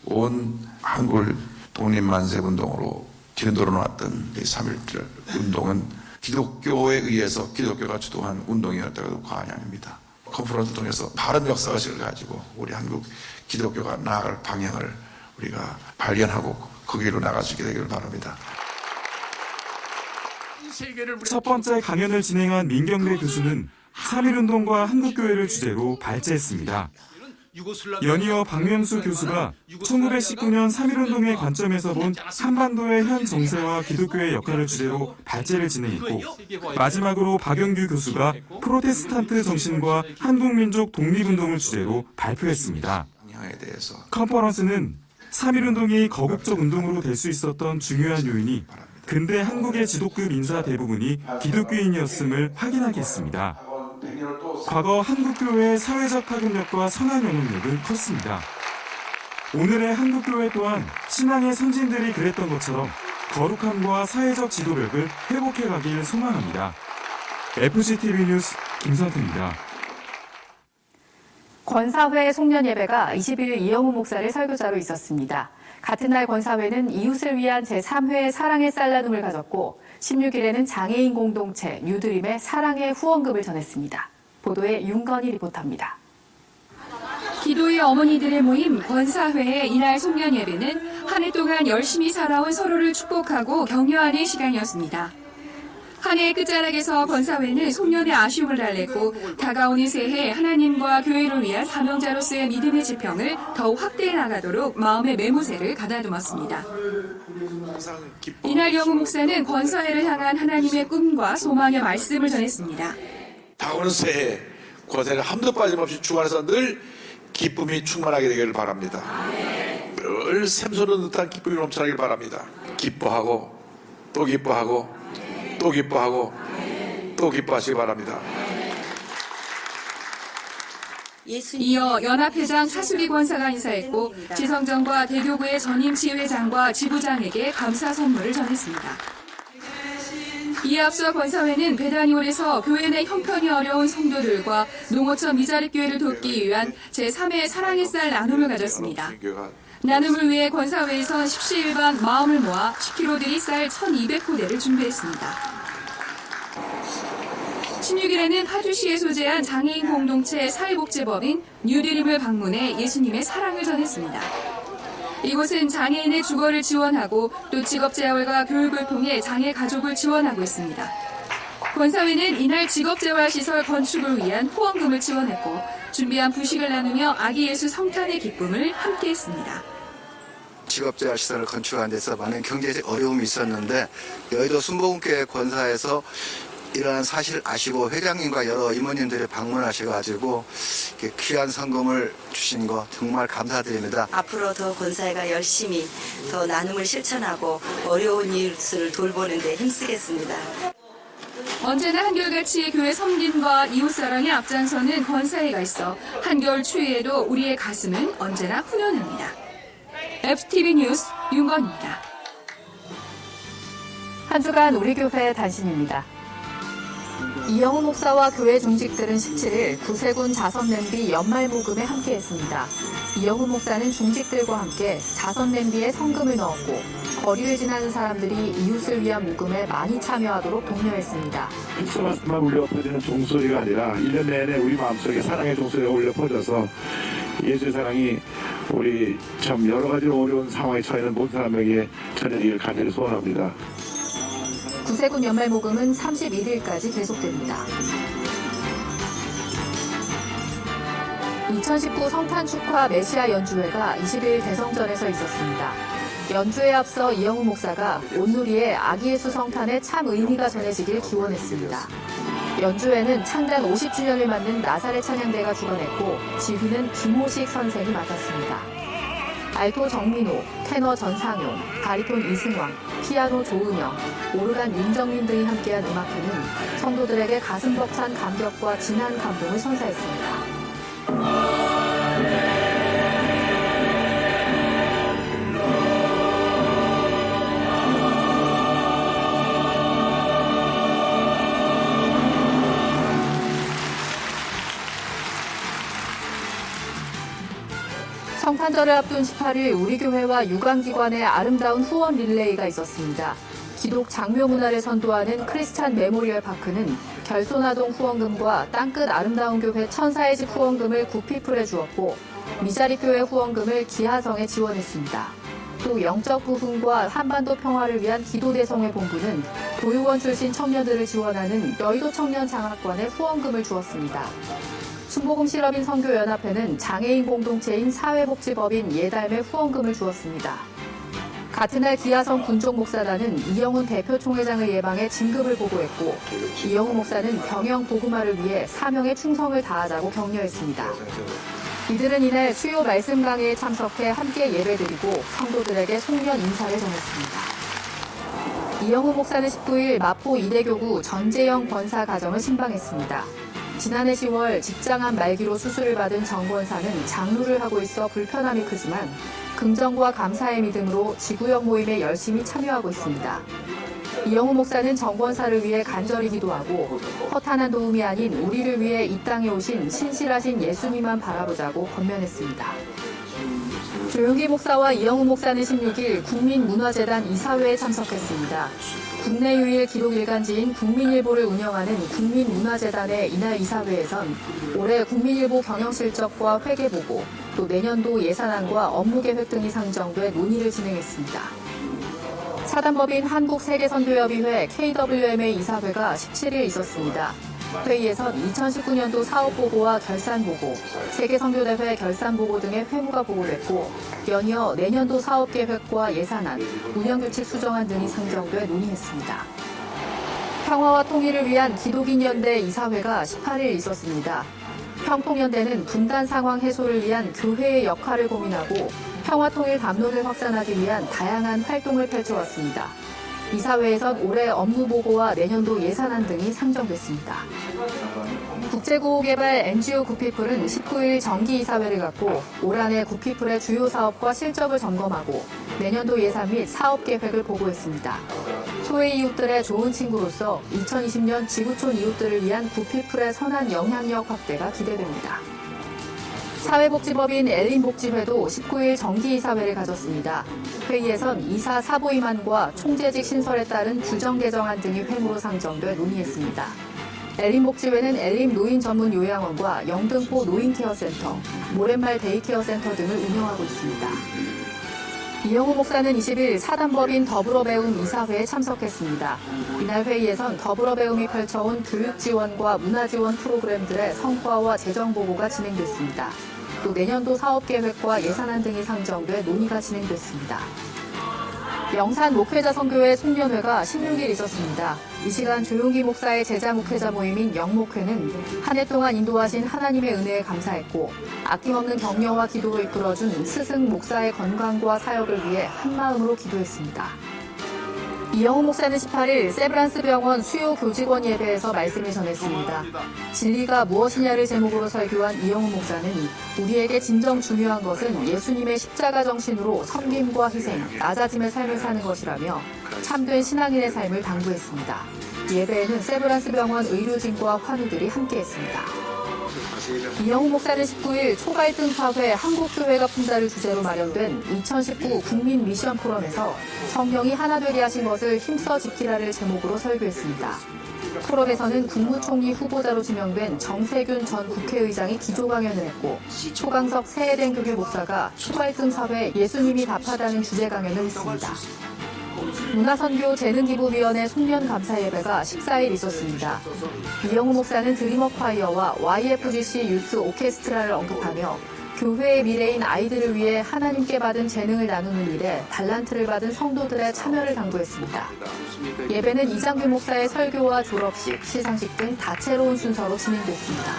온 한국을 독립만세운동으로 뒤흔들어 놨던 이 3.1절 운동은 기독교에 의해서 기독교가 주도한 운동이었다고 과언이 아닙니다. 컨퍼런스를 통해서 바른 역사의식을 가지고 우리 한국 기독교가 나아갈 방향을 우리가 발견하고 거기로 나갈 수 있게 되기를 바랍니다. 첫 번째 강연을 진행한 민경래 교수는 3.1운동과 한국교회를 주제로 발제했습니다. 연이어 박명수 교수가 1919년 3.1운동의 관점에서 본 한반도의 현 정세와 기독교의 역할을 주제로 발제를 진행했고, 마지막으로 박영규 교수가 프로테스탄트 정신과 한국민족 독립운동을 주제로 발표했습니다. 컨퍼런스는 3.1운동이 거국적 운동으로 될 수 있었던 중요한 요인이 근대 한국의 지도급 인사 대부분이 기독교인이었음을 확인하게 했습니다. 과거 한국교회의 사회적 파급력과 선한 영향력은 컸습니다. 오늘의 한국교회 또한 신앙의 선진들이 그랬던 것처럼 거룩함과 사회적 지도력을 회복해 가길 소망합니다. FCTV 뉴스 김선태입니다. 권사회 송년예배가 21일 이영우 목사를 설교자로 있었습니다. 같은 날 권사회는 이웃을 위한 제3회 사랑의 쌀 나눔을 가졌고 16일에는 장애인 공동체 뉴드림의 사랑의 후원금을 전했습니다. 보도에 윤건희 리포터입니다. 기도의 어머니들의 모임 권사회의 이날 송년예배는 한 해 동안 열심히 살아온 서로를 축복하고 격려하는 시간이었습니다. 한 해의 끝자락에서 권사회는 송년의 아쉬움을 달랬고 다가오는 새해 하나님과 교회를 위한 사명자로서의 믿음의 지평을 더욱 확대해 나가도록 마음의 매무새를 가다듬었습니다. 이날 영우 목사는 권사회를 향한 하나님의 꿈과 소망의 말씀을 전했습니다. 다가오는 새해 권사회가 한도 빠짐없이 주관해서 늘 기쁨이 충만하게 되기를 바랍니다. 늘 샘솟는 듯한 기쁨이 넘쳐나길 바랍니다. 기뻐하고 또 기뻐하고 또 기뻐하고 또 기뻐하시기 바랍니다. 이어 연합회장 차수리 권사가 인사했고 지성정과 대교구의 전임 지회장과 지부장에게 감사 선물을 전했습니다. 이에 앞서 권사회는 배단위홀에서 교회 내 형편이 어려운 성도들과 농어촌 미자립교회를 돕기 위한 제3회 사랑의 쌀 나눔을 가졌습니다. 나눔을 위해 권사회에선 십시일반 마음을 모아 10kg들이 쌀 1,200포대를 준비했습니다. 16일에는 파주시에 소재한 장애인 공동체 사회복지법인 뉴드림을 방문해 예수님의 사랑을 전했습니다. 이곳은 장애인의 주거를 지원하고 또 직업재활과 교육을 통해 장애 가족을 지원하고 있습니다. 권사회는 이날 직업재활시설 건축을 위한 후원금을 지원했고 준비한 부식을 나누며 아기 예수 성탄의 기쁨을 함께했습니다. 직업재활시설을 건축하는 데서 많은 경제적 어려움이 있었는데 여의도 순복음교회 권사에서 이러한 사실을 아시고 회장님과 여러 이모님들이 방문하셔가지고 귀한 성금을 주신 거 정말 감사드립니다. 앞으로 더 권사회가 열심히 더 나눔을 실천하고 어려운 이웃을 돌보는 데 힘쓰겠습니다. 언제나 한결같이 교회 섬김과 이웃사랑에 앞장서는 권사회가 있어 한겨울 추위에도 우리의 가슴은 언제나 훈훈합니다. FTV 뉴스 윤건입니다. 한 주간 우리 교회 단신입니다. 이영우 목사와 교회 중직들은 17일 구세군 자선냄비 연말 모금에 함께했습니다. 이영우 목사는 중직들과 함께 자선냄비에 성금을 넣었고 거리를 지나는 사람들이 이웃을 위한 모금에 많이 참여하도록 독려했습니다. 크리스마스만 울려 퍼지는 종소리가 아니라 1년 내내 우리 마음속에 사랑의 종소리가 울려 퍼져서 예수의 사랑이 우리 참 여러 가지로 어려운 상황에 처해 있는 모든 사람에게 전해지기를 간절히 소원합니다. 구세군 연말 모금은 31일까지 계속됩니다. 2019 성탄 축하 메시아 연주회가 20일 대성전에서 있었습니다. 연주에 앞서 이영우 목사가 온누리에 아기 예수 성탄의 참 의미가 전해지길 기원했습니다. 연주회는 창단 50주년을 맞는 나사렛 찬양대가 주관했고 지휘는 김호식 선생이 맡았습니다. 알토 정민호, 테너 전상용, 바리톤 이승왕, 피아노 조은영, 오르간 윤정민 등이 함께한 음악회는 성도들에게 가슴 벅찬 감격과 진한 감동을 선사했습니다. 성탄절을 앞둔 18일 우리 교회와 유관기관의 아름다운 후원 릴레이가 있었습니다. 기독 장묘 문화를 선도하는 크리스찬 메모리얼 파크는 결손아동 후원금과 땅끝 아름다운 교회 천사의 집 후원금을 구피플에 주었고 미자립교회 후원금을 기하성에 지원했습니다. 또 영적 부흥과 한반도 평화를 위한 기도대성회 본부는 도요원 출신 청년들을 지원하는 여의도 청년 장학관에 후원금을 주었습니다. 순복음 실업인 선교연합회는 장애인 공동체인 사회복지법인 예달매 후원금을 주었습니다. 같은 날 기하성 군족 목사단은 이영훈 대표 총회장을 예방해 진급을 보고했고 이영훈 목사는 병영 복음화를 위해 사명에 충성을 다하자고 격려했습니다. 이들은 이날 수요 말씀 강의에 참석해 함께 예배드리고 성도들에게 송년 인사를 전했습니다. 이영훈 목사는 19일 마포 이대교구 전재영 권사 가정을 신방했습니다. 지난해 10월 직장암 말기로 수술을 받은 정 권사는 장루를 하고 있어 불편함이 크지만 긍정과 감사의 믿음으로 지구역 모임에 열심히 참여하고 있습니다. 이영훈 목사는 정 권사를 위해 간절히 기도하고 허탄한 도움이 아닌 우리를 위해 이 땅에 오신 신실하신 예수님만 바라보자고 권면했습니다. 조용기 목사와 이영훈 목사는 16일 국민문화재단 이사회에 참석했습니다. 국내 유일 기독 일간지인 국민일보를 운영하는 국민문화재단의 이날 이사회에선 올해 국민일보 경영실적과 회계보고, 또 내년도 예산안과 업무계획 등이 상정돼 논의를 진행했습니다. 사단법인 한국세계선교협의회 KWMA 이사회가 17일 있었습니다. 회의에선 2019년도 사업보고와 결산보고, 세계선교대회 결산보고 등의 회무가 보고됐고 연이어 내년도 사업계획과 예산안, 운영규칙 수정안 등이 상정돼 논의했습니다. 평화와 통일을 위한 기독인연대 이사회가 18일 있었습니다. 평통연대는 분단 상황 해소를 위한 교회의 역할을 고민하고 평화통일 담론을 확산하기 위한 다양한 활동을 펼쳐왔습니다. 이사회에선 올해 업무보고와 내년도 예산안 등이 상정됐습니다. 국제구호개발 NGO 구피플은 19일 정기이사회를 갖고 올 한해 구피플의 주요 사업과 실적을 점검하고 내년도 예산 및 사업계획을 보고했습니다. 소외 이웃들의 좋은 친구로서 2020년 지구촌 이웃들을 위한 구피플의 선한 영향력 확대가 기대됩니다. 사회복지법인 엘린복지회도 19일 정기이사회를 가졌습니다. 회의에선 이사 사보임안과 총재직 신설에 따른 규정 개정안 등이 회무로 상정돼 논의했습니다. 엘린복지회는 엘린 노인 전문 요양원과 영등포 노인케어센터, 모랫말 데이케어센터 등을 운영하고 있습니다. 이영훈 목사는 20일 사단법인 더불어배움 이사회에 참석했습니다. 이날 회의에선 더불어배움이 펼쳐온 교육지원과 문화지원 프로그램들의 성과와 재정보고가 진행됐습니다. 또 내년도 사업계획과 예산안 등이 상정돼 논의가 진행됐습니다. 영산 목회자 선교회 송년회가 16일 있었습니다. 이 시간 조용기 목사의 제자 목회자 모임인 영목회는 한 해 동안 인도하신 하나님의 은혜에 감사했고 아낌없는 격려와 기도로 이끌어준 스승 목사의 건강과 사역을 위해 한마음으로 기도했습니다. 이영훈 목사는 18일 세브란스 병원 수요 교직원 예배에서 말씀을 전했습니다. 진리가 무엇이냐를 제목으로 설교한 이영훈 목사는 우리에게 진정 중요한 것은 예수님의 십자가 정신으로 섬김과 희생, 낮아짐의 삶을 사는 것이라며 참된 신앙인의 삶을 당부했습니다. 예배에는 세브란스 병원 의료진과 환우들이 함께했습니다. 이영훈 목사는 19일 초갈등 사회 한국교회가 품다를 주제로 마련된 2019 국민 미션 포럼에서 성령이 하나 되게 하신 것을 힘써 지키라를 제목으로 설교했습니다. 포럼에서는 국무총리 후보자로 지명된 정세균 전 국회의장이 기조 강연을 했고 초강석 세해된 교회 목사가 초갈등 사회 예수님이 답하다는 주제 강연을 했습니다. 문화선교 재능기부위원회 송년감사예배가 14일 있었습니다. 이영훈 목사는 드림업파이어와 YFGC 유스 오케스트라를 언급하며 교회의 미래인 아이들을 위해 하나님께 받은 재능을 나누는 일에 달란트를 받은 성도들의 참여를 당부했습니다. 예배는 이장규 목사의 설교와 졸업식, 시상식 등 다채로운 순서로 진행됐습니다.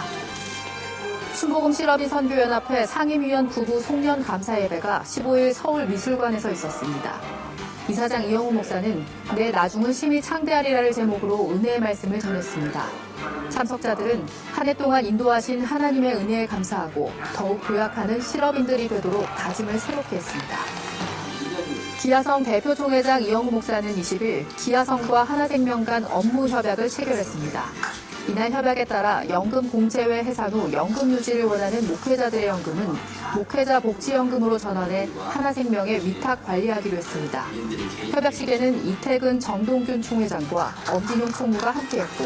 순복음 실업인 선교연합회 상임위원 부부 송년감사예배가 15일 서울미술관에서 있었습니다. 이사장 이영훈 목사는 내 나중은 심히 창대하리라를 제목으로 은혜의 말씀을 전했습니다. 참석자들은 한 해 동안 인도하신 하나님의 은혜에 감사하고 더욱 도약하는 실업인들이 되도록 다짐을 새롭게 했습니다. 기아성 대표 총회장 이영훈 목사는 20일 기아성과 하나생명 간 업무 협약을 체결했습니다. 이날 협약에 따라 연금 공제회 해산 후 연금 유지를 원하는 목회자들의 연금은 목회자 복지연금으로 전환해 하나생명에 위탁 관리하기로 했습니다. 협약식에는 이태근 정동균 총회장과 엄진용 총무가 함께했고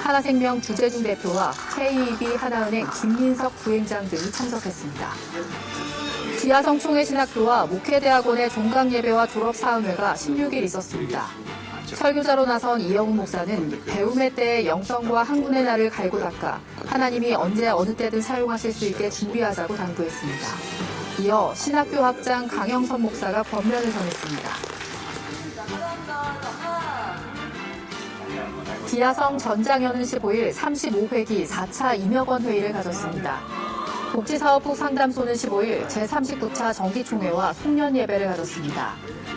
하나생명 주재중 대표와 KEB 하나은행 김민석 부행장 등이 참석했습니다. 지하성 총회신학교와 목회대학원의 종강예배와 졸업사은회가 16일 있었습니다. 설교자로 나선 이영우 목사는 배움의 때에 영성과 항문의 날을 갈고 닦아 하나님이 언제 어느 때든 사용하실 수 있게 준비하자고 당부했습니다. 이어 신학교 학장 강영선 목사가 권면을 전했습니다. 기아성 전장현은 15일 35회기 4차 임역원 회의를 가졌습니다. 복지사업부 상담소는 15일 제39차 정기총회와 송년예배를 가졌습니다.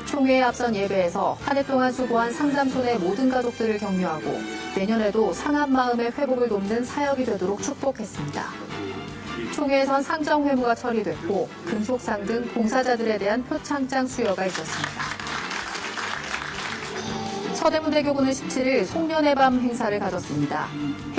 총회에 앞선 예배에서 한 해 동안 수고한 상담소 내 모든 가족들을 격려하고 내년에도 상한 마음의 회복을 돕는 사역이 되도록 축복했습니다. 총회에선 상정회무가 처리됐고 금속상 등 봉사자들에 대한 표창장 수여가 있었습니다. 서대문대교구는 17일 송년의 밤 행사를 가졌습니다.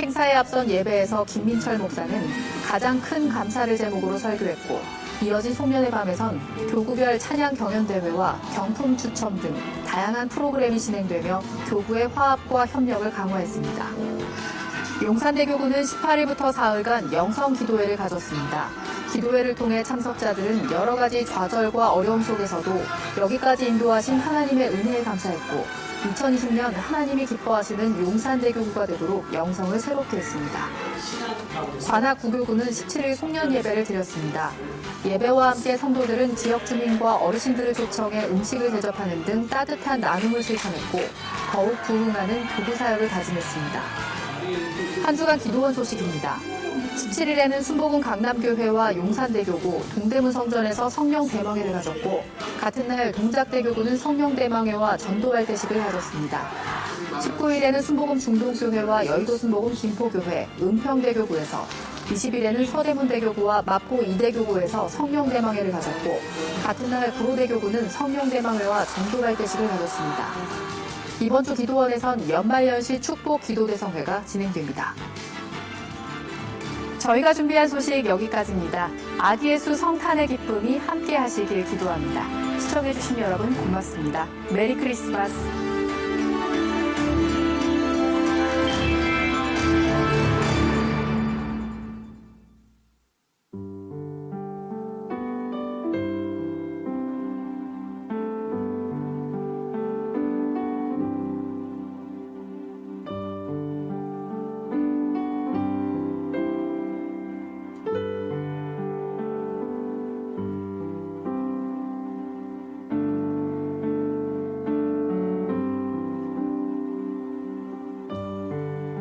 행사에 앞선 예배에서 김민철 목사는 가장 큰 감사를 제목으로 설교했고 이어진 송년의 밤에선 교구별 찬양 경연대회와 경품 추첨 등 다양한 프로그램이 진행되며 교구의 화합과 협력을 강화했습니다. 용산대교구는 18일부터 사흘간 영성 기도회를 가졌습니다. 기도회를 통해 참석자들은 여러 가지 좌절과 어려움 속에서도 여기까지 인도하신 하나님의 은혜에 감사했고 2020년 하나님이 기뻐하시는 용산대교구가 되도록 영성을 새롭게 했습니다. 관악구교구는 17일 송년 예배를 드렸습니다. 예배와 함께 성도들은 지역 주민과 어르신들을 초청해 음식을 대접하는 등 따뜻한 나눔을 실천했고 더욱 부흥하는 교구 사역을 다짐했습니다. 한 주간 기도원 소식입니다. 17일에는 순복음 강남교회와 용산대교구, 동대문 성전에서 성령대망회를 가졌고 같은 날 동작대교구는 성령대망회와 전도발대식을 가졌습니다. 19일에는 순복음 중동교회와 여의도 순복음 김포교회, 은평대교구에서 20일에는 서대문대교구와 마포 이대교구에서 성령대망회를 가졌고 같은 날 구로대교구는 성령대망회와 전도발대식을 가졌습니다. 이번 주 기도원에선 연말연시 축복 기도대성회가 진행됩니다. 저희가 준비한 소식 여기까지입니다. 아기 예수 성탄의 기쁨이 함께 하시길 기도합니다. 시청해주신 여러분 고맙습니다. 메리 크리스마스.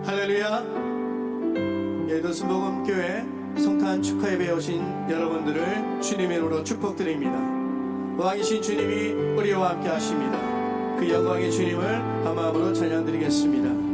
할렐루야. 여의도 순복음교회 성탄 축하예배에 오신 여러분들을 주님의 이름으로 축복드립니다. 왕이신 주님이 우리와 함께 하십니다. 그 영광의 주님을 한 마음으로 찬양드리겠습니다.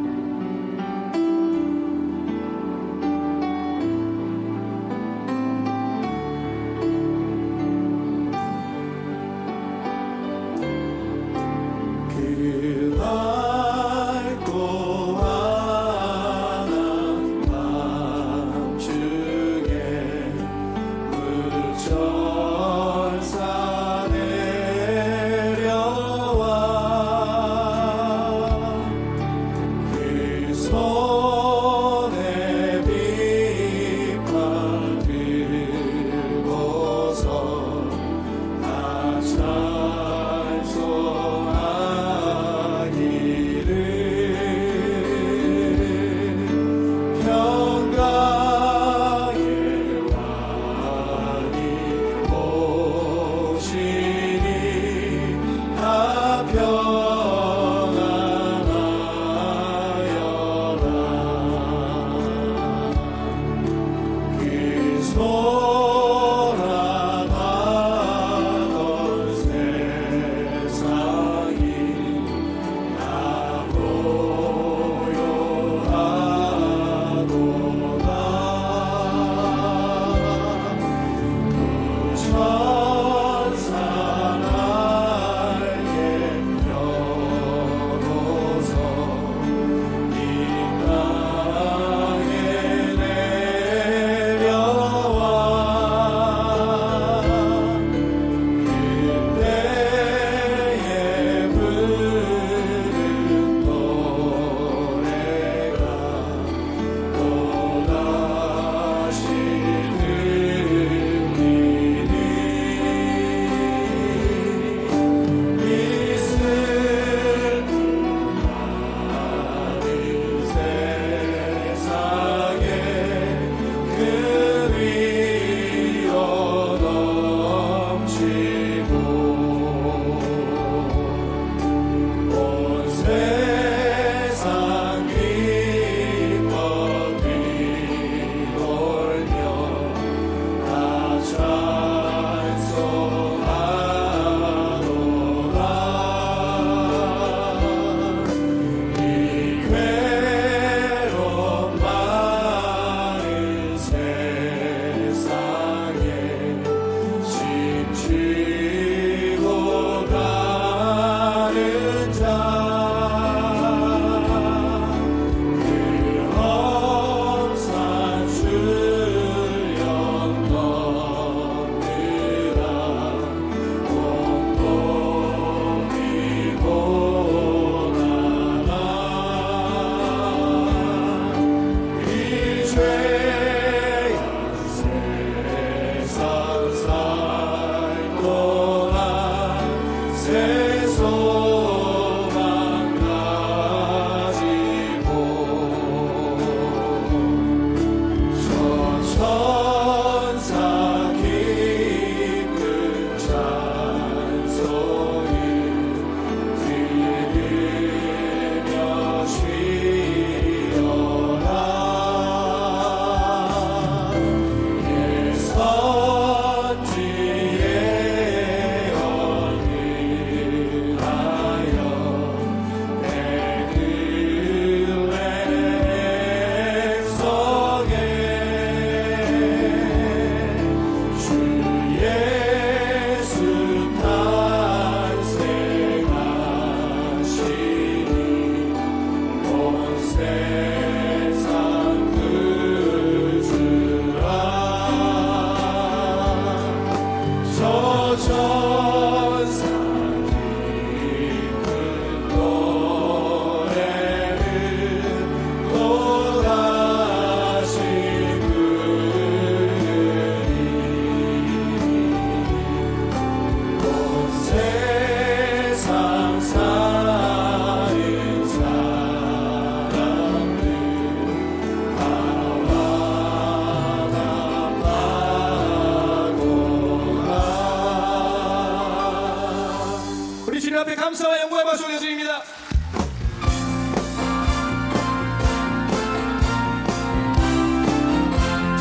감사와 영광의 박수 올려드립니다.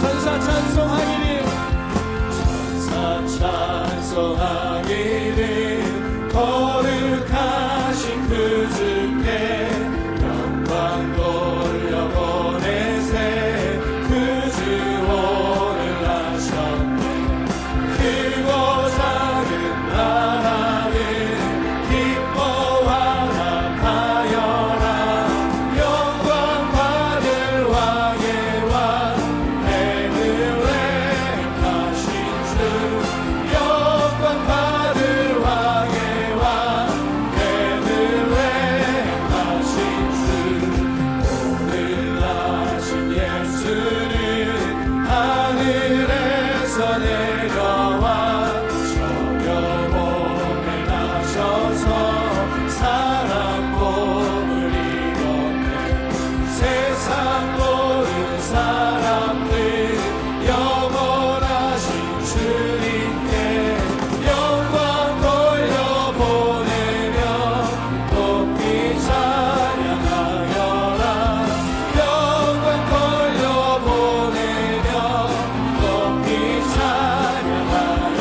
천사 찬송하기를 천사 찬송하기를 거룩하신 그 주께 영광 돌려보내세 그 주 오늘 하셨네 크고 작은 나라를 기뻐하라 하여라 영광 받을 왕의 왕 베들레헴하신 주 영광 받을 왕의 왕 베들레헴하신 주 오늘 나신 예수는 하늘에서 내려와 저녁봄에 나셔서 사람 몸을 입었네 세상 모든 사람들 영원하신 주님께 영광 돌려보내며 높이 찬양하여라 영광 돌려보내며 높이 찬양하여라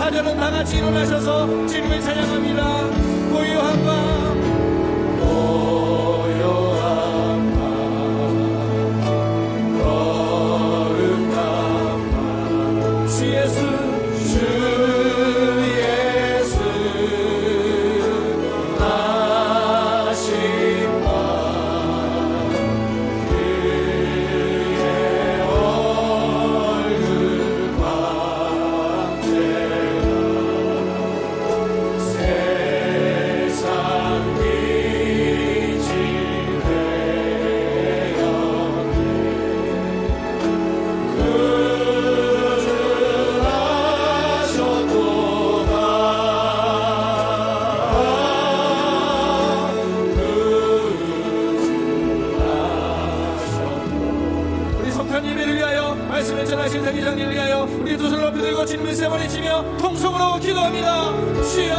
4절은 다 같이 일어나셔서 주님을 찬양합니다. 고요한 밤 고요한 밤 거룩한 밤 주 예수 주 예수 나신 밤 그의 얼굴 밤새가 세상 빛이 되었네 그를 하셨도다 우리 성탄 예배를 위하여 말씀을 전하신 대기장님을 위하여 우리 두 손을 높이 들고 주님을 세 번 외치며 통성으로 기도합니다. 주여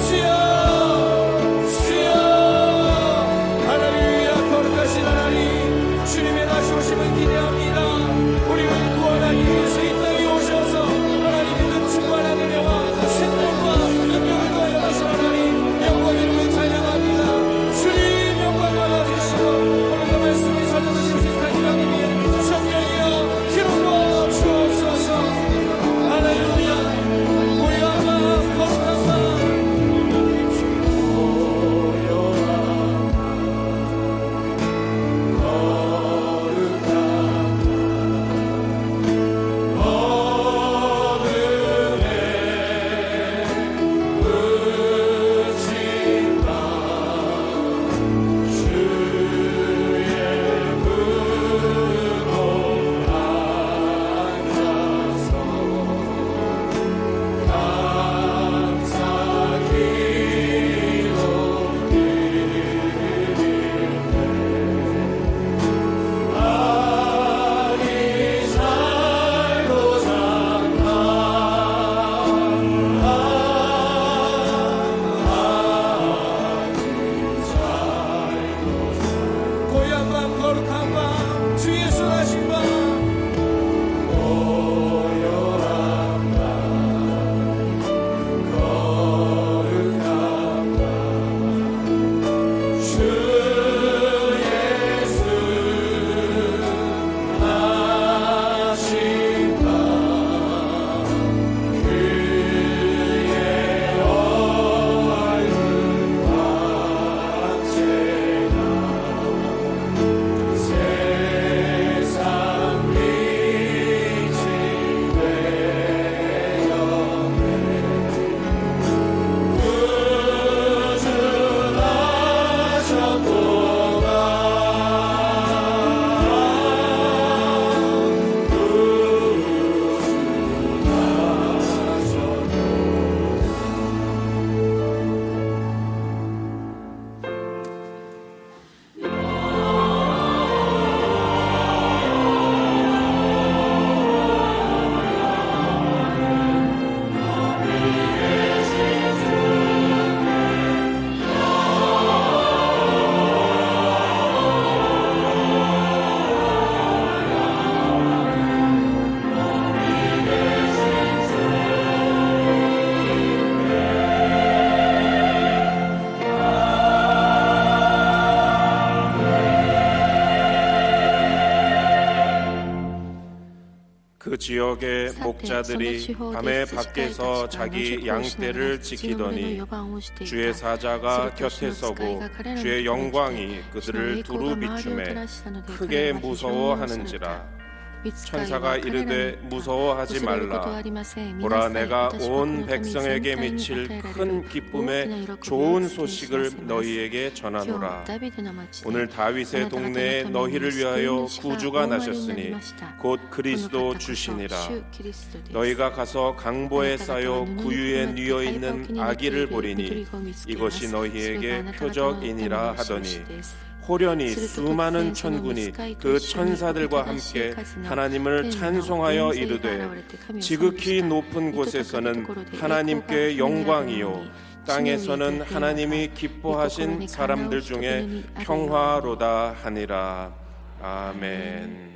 주여 주여 할렐루야 거룩하신 하나님 주님의 다시 오심을 기대합니다. 우리를 구원하기 위해서 이 땅에 오셔서 하나님의 그 충만한 은혜와 생명과 능력을 더하여 하신 하나님 영광의 이름을 찬양합니다. 주님 영광 받아주시고 오늘도 말씀을 전해주신 대기장님이 성령이여 기름부어 주옵소서. 할렐루야 고요한 밤 거룩한 밤 고요한 밤 거룩한 밤 주 예수 나신 밤 고요한 밤 거룩한 밤 주 예수 나신 밤 그의 얼굴 밤새가 세상 빛이 되었네 구주 나셨도다 그 지역의 목자들이 밤에 밖에서 자기 양떼를 지키더니 주의 사자가 곁에 서고 주의 영광이 그들을 두루 비추매 크게 무서워하는지라. 천사가 이르되 무서워하지 말라. 보라 내가 온 백성에게 미칠 큰 기쁨의 좋은 소식을 너희에게 전하노라. 오늘 다윗의 동네에 너희를 위하여 구주가 나셨으니 곧 그리스도 주시니라. 너희가 가서 강보에 쌓여 구유에 뉘어 있는 아기를 보리니 이것이 너희에게 표적이니라 하더니 호련히 수많은 천군이 그 천사들과 함께 하나님을 찬송하여 이르되 지극히 높은 곳에서는 하나님께 영광이요 땅에서는 하나님이 기뻐하신 사람들 중에 평화로다 하니라. 아멘.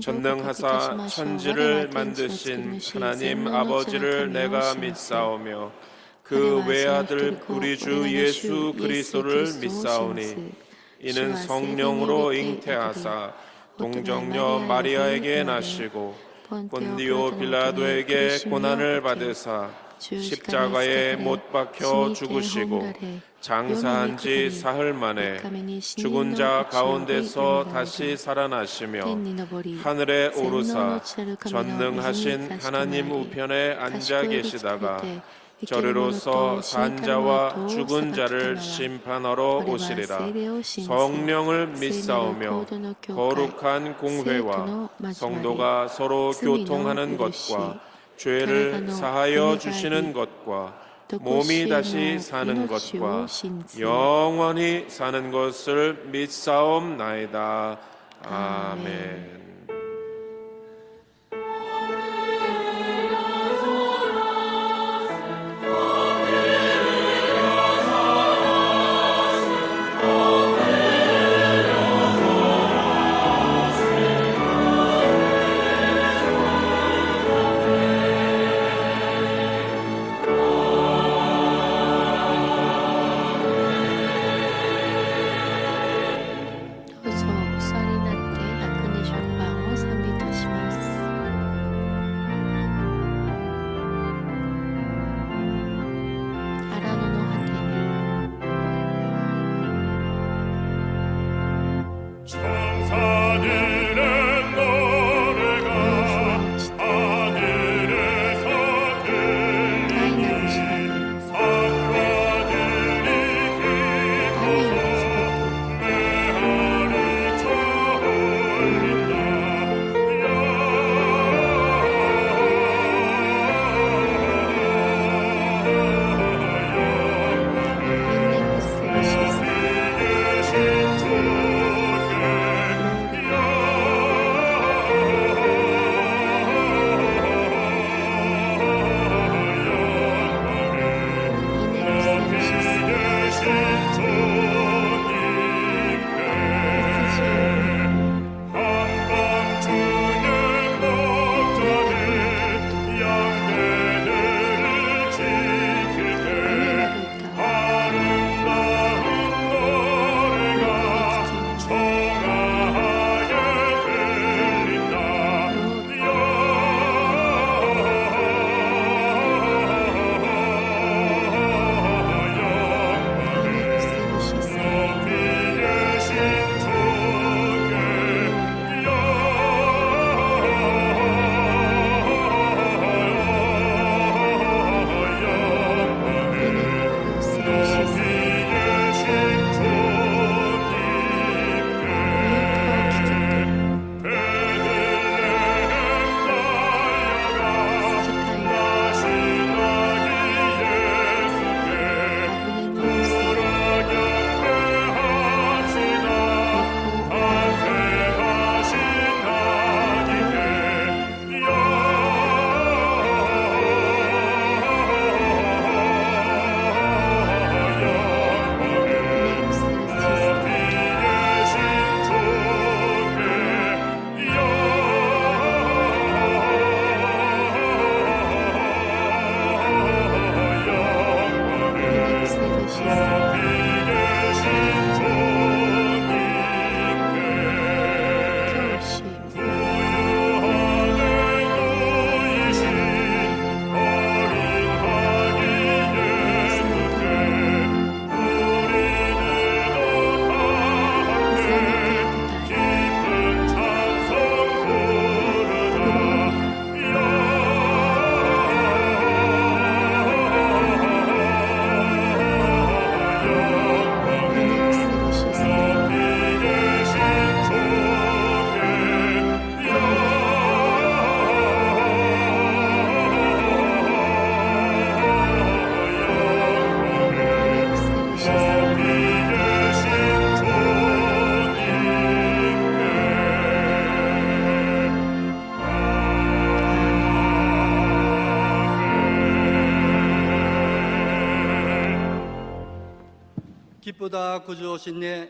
전능하사 천지를 만드신 하나님 아버지를 내가 믿사오며 그 외아들 우리 주 예수 그리스도를 믿사오니 이는 성령으로 잉태하사 동정녀 마리아에게 나시고 본디오 빌라도에게 고난을 받으사 십자가에 못 박혀 죽으시고 장사한 지 사흘 만에 죽은 자 가운데서 다시 살아나시며 하늘에 오르사 전능하신 하나님 우편에 앉아 계시다가 저리로서 산 자와 죽은 자를 심판하러 오시리라. 성령을 믿사오며 거룩한 공회와 성도가 서로 교통하는 것과 죄를 사하여 주시는 것과 몸이 다시 사는 것과 영원히 사는 것을 믿사옵나이다. 아멘. 기쁘다 구주오신 내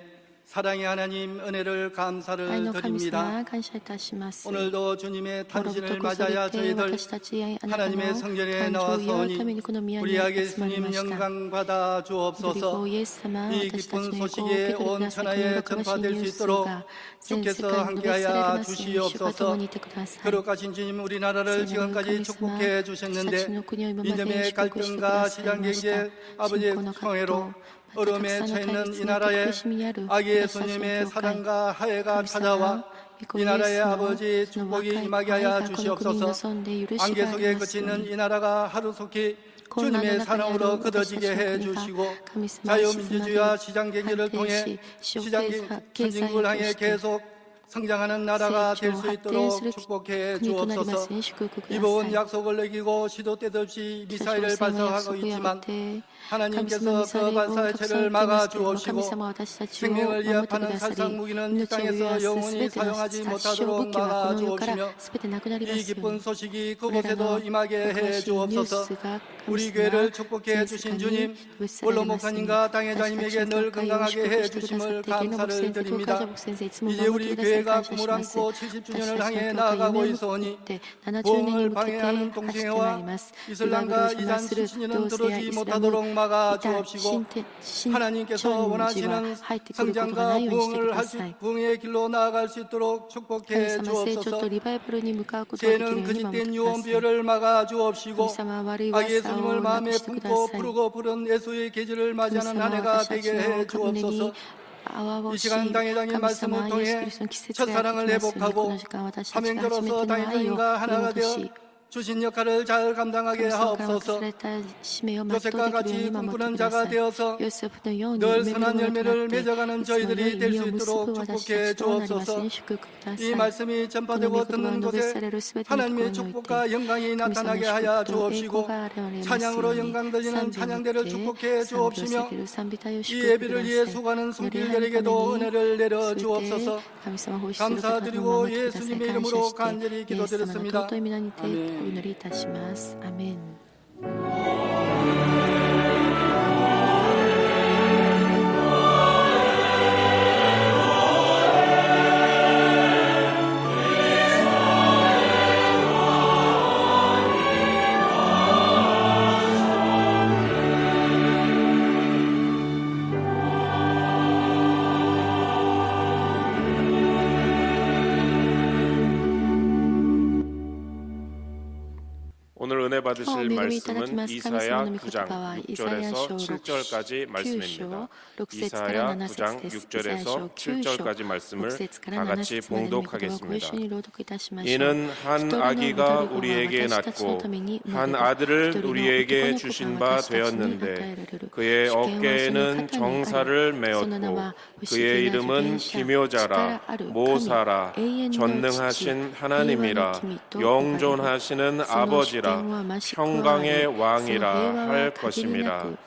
사랑의 하나님 은혜를 愛 감사를 の神 드립니다. 様感謝いたします 오늘도 주님의 心 탄신을 とこそ 맞아야 れて 저희들 私たちあなたの 하나님의 성전에 誕生を祝う 나와서니 ためにこの宮 우리 に 아기 集まり 예수님 ました 영광 받아 キリスト 주옵소서. イエス様 이 私たち 기쁜 の栄光を受 소식에 けてく 온 ださい 천하에 この喜ばしい 전파될 ニュ 수 ース 있도록 が全世 주께서 界に述べされ 함께하여 ますように主が共 주시옵소서. にいてください 거룩하신 주님 우리나라를 聖なる 지금까지 神様 축복해 私たち 주셨는데 の国を今まで 이념의 祝福してく 갈등과 ださい 시장 ました 경제 아버지의 信仰の葛藤 성애로 またたく 어려움에 さんの対 처해있는 立 이 にある 나라에 苦しみにある 아기 私たちの 예수님의 教会 사랑과 하혜가 神様 찾아와 御子 이 イエ 나라의 スの 아버지 その 축복이 若い 임하게 愛 하여 がこの国に 주시옵소서. 望んで許し 안개 があり 속에 ますよう 그치는 に 이 나라가 하루속히 混乱の 주님의 中にある 사랑으로 私たち 거둬지게 の 해 国が 주시고 神様 자유민주주의와 静 시장 まり 경제를 発展 통해 し 시장 経済 선진국을 と 향해 して 계속 성장하는 나라가 成 될 長 수 発展 있도록 する 축복해 国となりま 주옵소서. すように祝福くださ 이번 い 약속을 어기고 시도 때도 없이 北朝 미사일을 鮮は 발사하고 約束を破 있지만 って 神様 하나님께서 ミサイ 그 ルを拡 발사체를 散していま 막아 すけれども 주옵시고 神様は私たちを 생명을 守ってく 위협하는 ださ 살상 り 무기는 이 命を 땅에서 揺らす 영원히 全ての 사용하지 殺傷 못하도록 武器はこの世から 막아주옵시며 全てなくなりま 이 すよう 기쁜 に 소식이 これら 그곳에도 の 임하게 喜 해 ばしいニュー 주옵소서. スが 우리 神 교회를 様 축복해 全世 주신 界 주님 に述べされ 원로 ますように 목사님과 私たち 당회장님에게 の 늘 教会を 건강하게 祝 해 福してくださ 주심을 って芸能牧 감사를 先生と 드립니다. カージャ牧先生いつも 이제 守って 우리 くださり 교회가 感謝し 꿈을 ます 안고 私 70주년을 たちの 향해 教会 나아가고 夢を持 있어오니 って70年に 부흥을 向けて 방해하는 走ってまいり 동생애와 ます。 이슬람과 リバイバルを 이단 邪魔する 수치는 同性や 들어오지 イスラム 못하도록 い 막아 た 주옵시고 新 하나님께서 は 원하시는 入ってくることがな 성장과 いようにしてく 부흥을 だ 할 さ 수, い。 부흥의 길로 나아갈 수 있도록 神 축복해 様成長 주옵소서. とリバイバルに向かうことができるよう 죄는 に守って 그짓된 ください。 유언비어를 막아 神 주옵시고 様は悪い 아기 噂 예수님을 をな 마음에 くしてくだ 품고 さい。 부르고 부른 예수의 계절을 神 맞이하는 様 한 は 해가 私たち 되게 の 해 胸に 주옵소서. 泡を 이 し 시간 당회장님 神 말씀을 様イエス 통해 キリストの季節 첫사랑을 がやってきますようにこ 회복하고 の時間私たちが初めて 사명자로서 の愛を 당회장님과 取り 하나가 戻 되어 し 주신 역할을 잘 감당하게 神様から渡 하옵소서. された使命を全うで 요셉과 きるよう 같이 に守って 꿈꾸는 くださ 자가 い。 되어서 ヨセフのように 늘 夢見る 선한 者とな 열매를 ってい 맺어가는 つも良い 저희들이 実 될 を 수 結ぶ 있도록 私た 축복해 ちとなりますよ 주옵소서. うに祝福くださ 이 い。 말씀이 この御 전파되고 言葉を 듣는 述べ 곳에 されるすべてのところ 하나님의 において 축복과 영광이 神様 나타나게 の 하여 祝福と栄光 주옵시고 が現れますよう 찬양으로 に 영광 돌리는 賛美を持っ 찬양대를 て 축복해 賛美を 주옵시며 捧げる賛美隊を 이 祝福くだ 예배를 さ 위해 い。 수고하는 より早いた 손길들에게도 めに 은혜를 내려 全て 주옵소서. 神様を欲しする方々を 감사드리고 守ってください。 예수님의 感謝 이름으로 して 간절히 イエス様の 기도드렸습니다. 尊い皆にてお 아멘. 祈りいたします。アメン。오늘 은혜 받으실 恵みいただき 말씀은 ます神様 이사야 の御言葉は 9장 イサヤ書 6절에서 7절까지 9章 말씀입니다. 6節から 이사야 7 9장 節です。イサヤ書 6절에서 9章 7절까지 6 말씀을 節か 다 ら 7 같이 節までの御言葉をご 봉독하겠습니다. 一緒に朗読いたしましょう。 이는 한 一人の 아기가 子は 우리에게 私たちの 낳고 ために生ま 한 れた。 아들을 一人の 우리에게 男の子 주신 が 바 私たちに与え 되었는데 られる。 그의 主権はその 어깨에는 肩にあり 정사를 その名 메었고 は不思 그의 議な 이름은 預言者 기묘자라 力ある神 모사라 永遠の父 전능하신 平和の 하나님이라 君と呼ばれる 영존하시는 その主権 아버지라 は増し加わり 평강의 その平 왕이라 和は 할 限りな 것임이라 く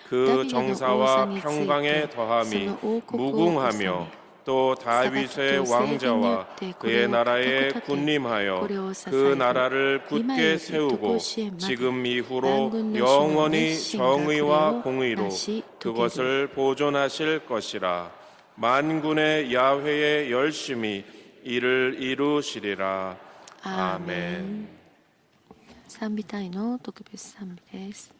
그 ダビデの王座 정사와 について 평강의 そ 더함이 の王国を治 무궁하며 め 또 裁き 다윗의 と政府によ 왕자와 ってこ 그의 れを 나라에 固く立て 군림하여 これを支え 그 る 나라를 今 굳게 より 세우고 常しえまで 지금 이후로 万軍の主の 영원히 熱心がこれ 정의와 を 공의로 成し遂げる 그것을 보존하실 것이라 만군의 야훼의 열심히 이를 이루시리라. アーメ 아멘. ン。賛美隊の特別賛美です。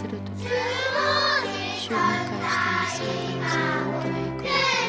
するとき、主を迎えした召使いが望む大きな役割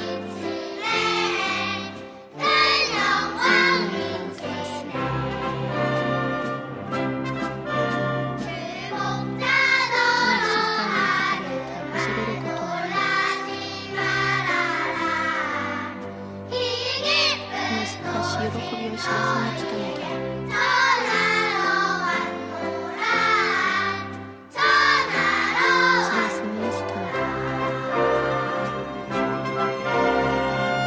をくだ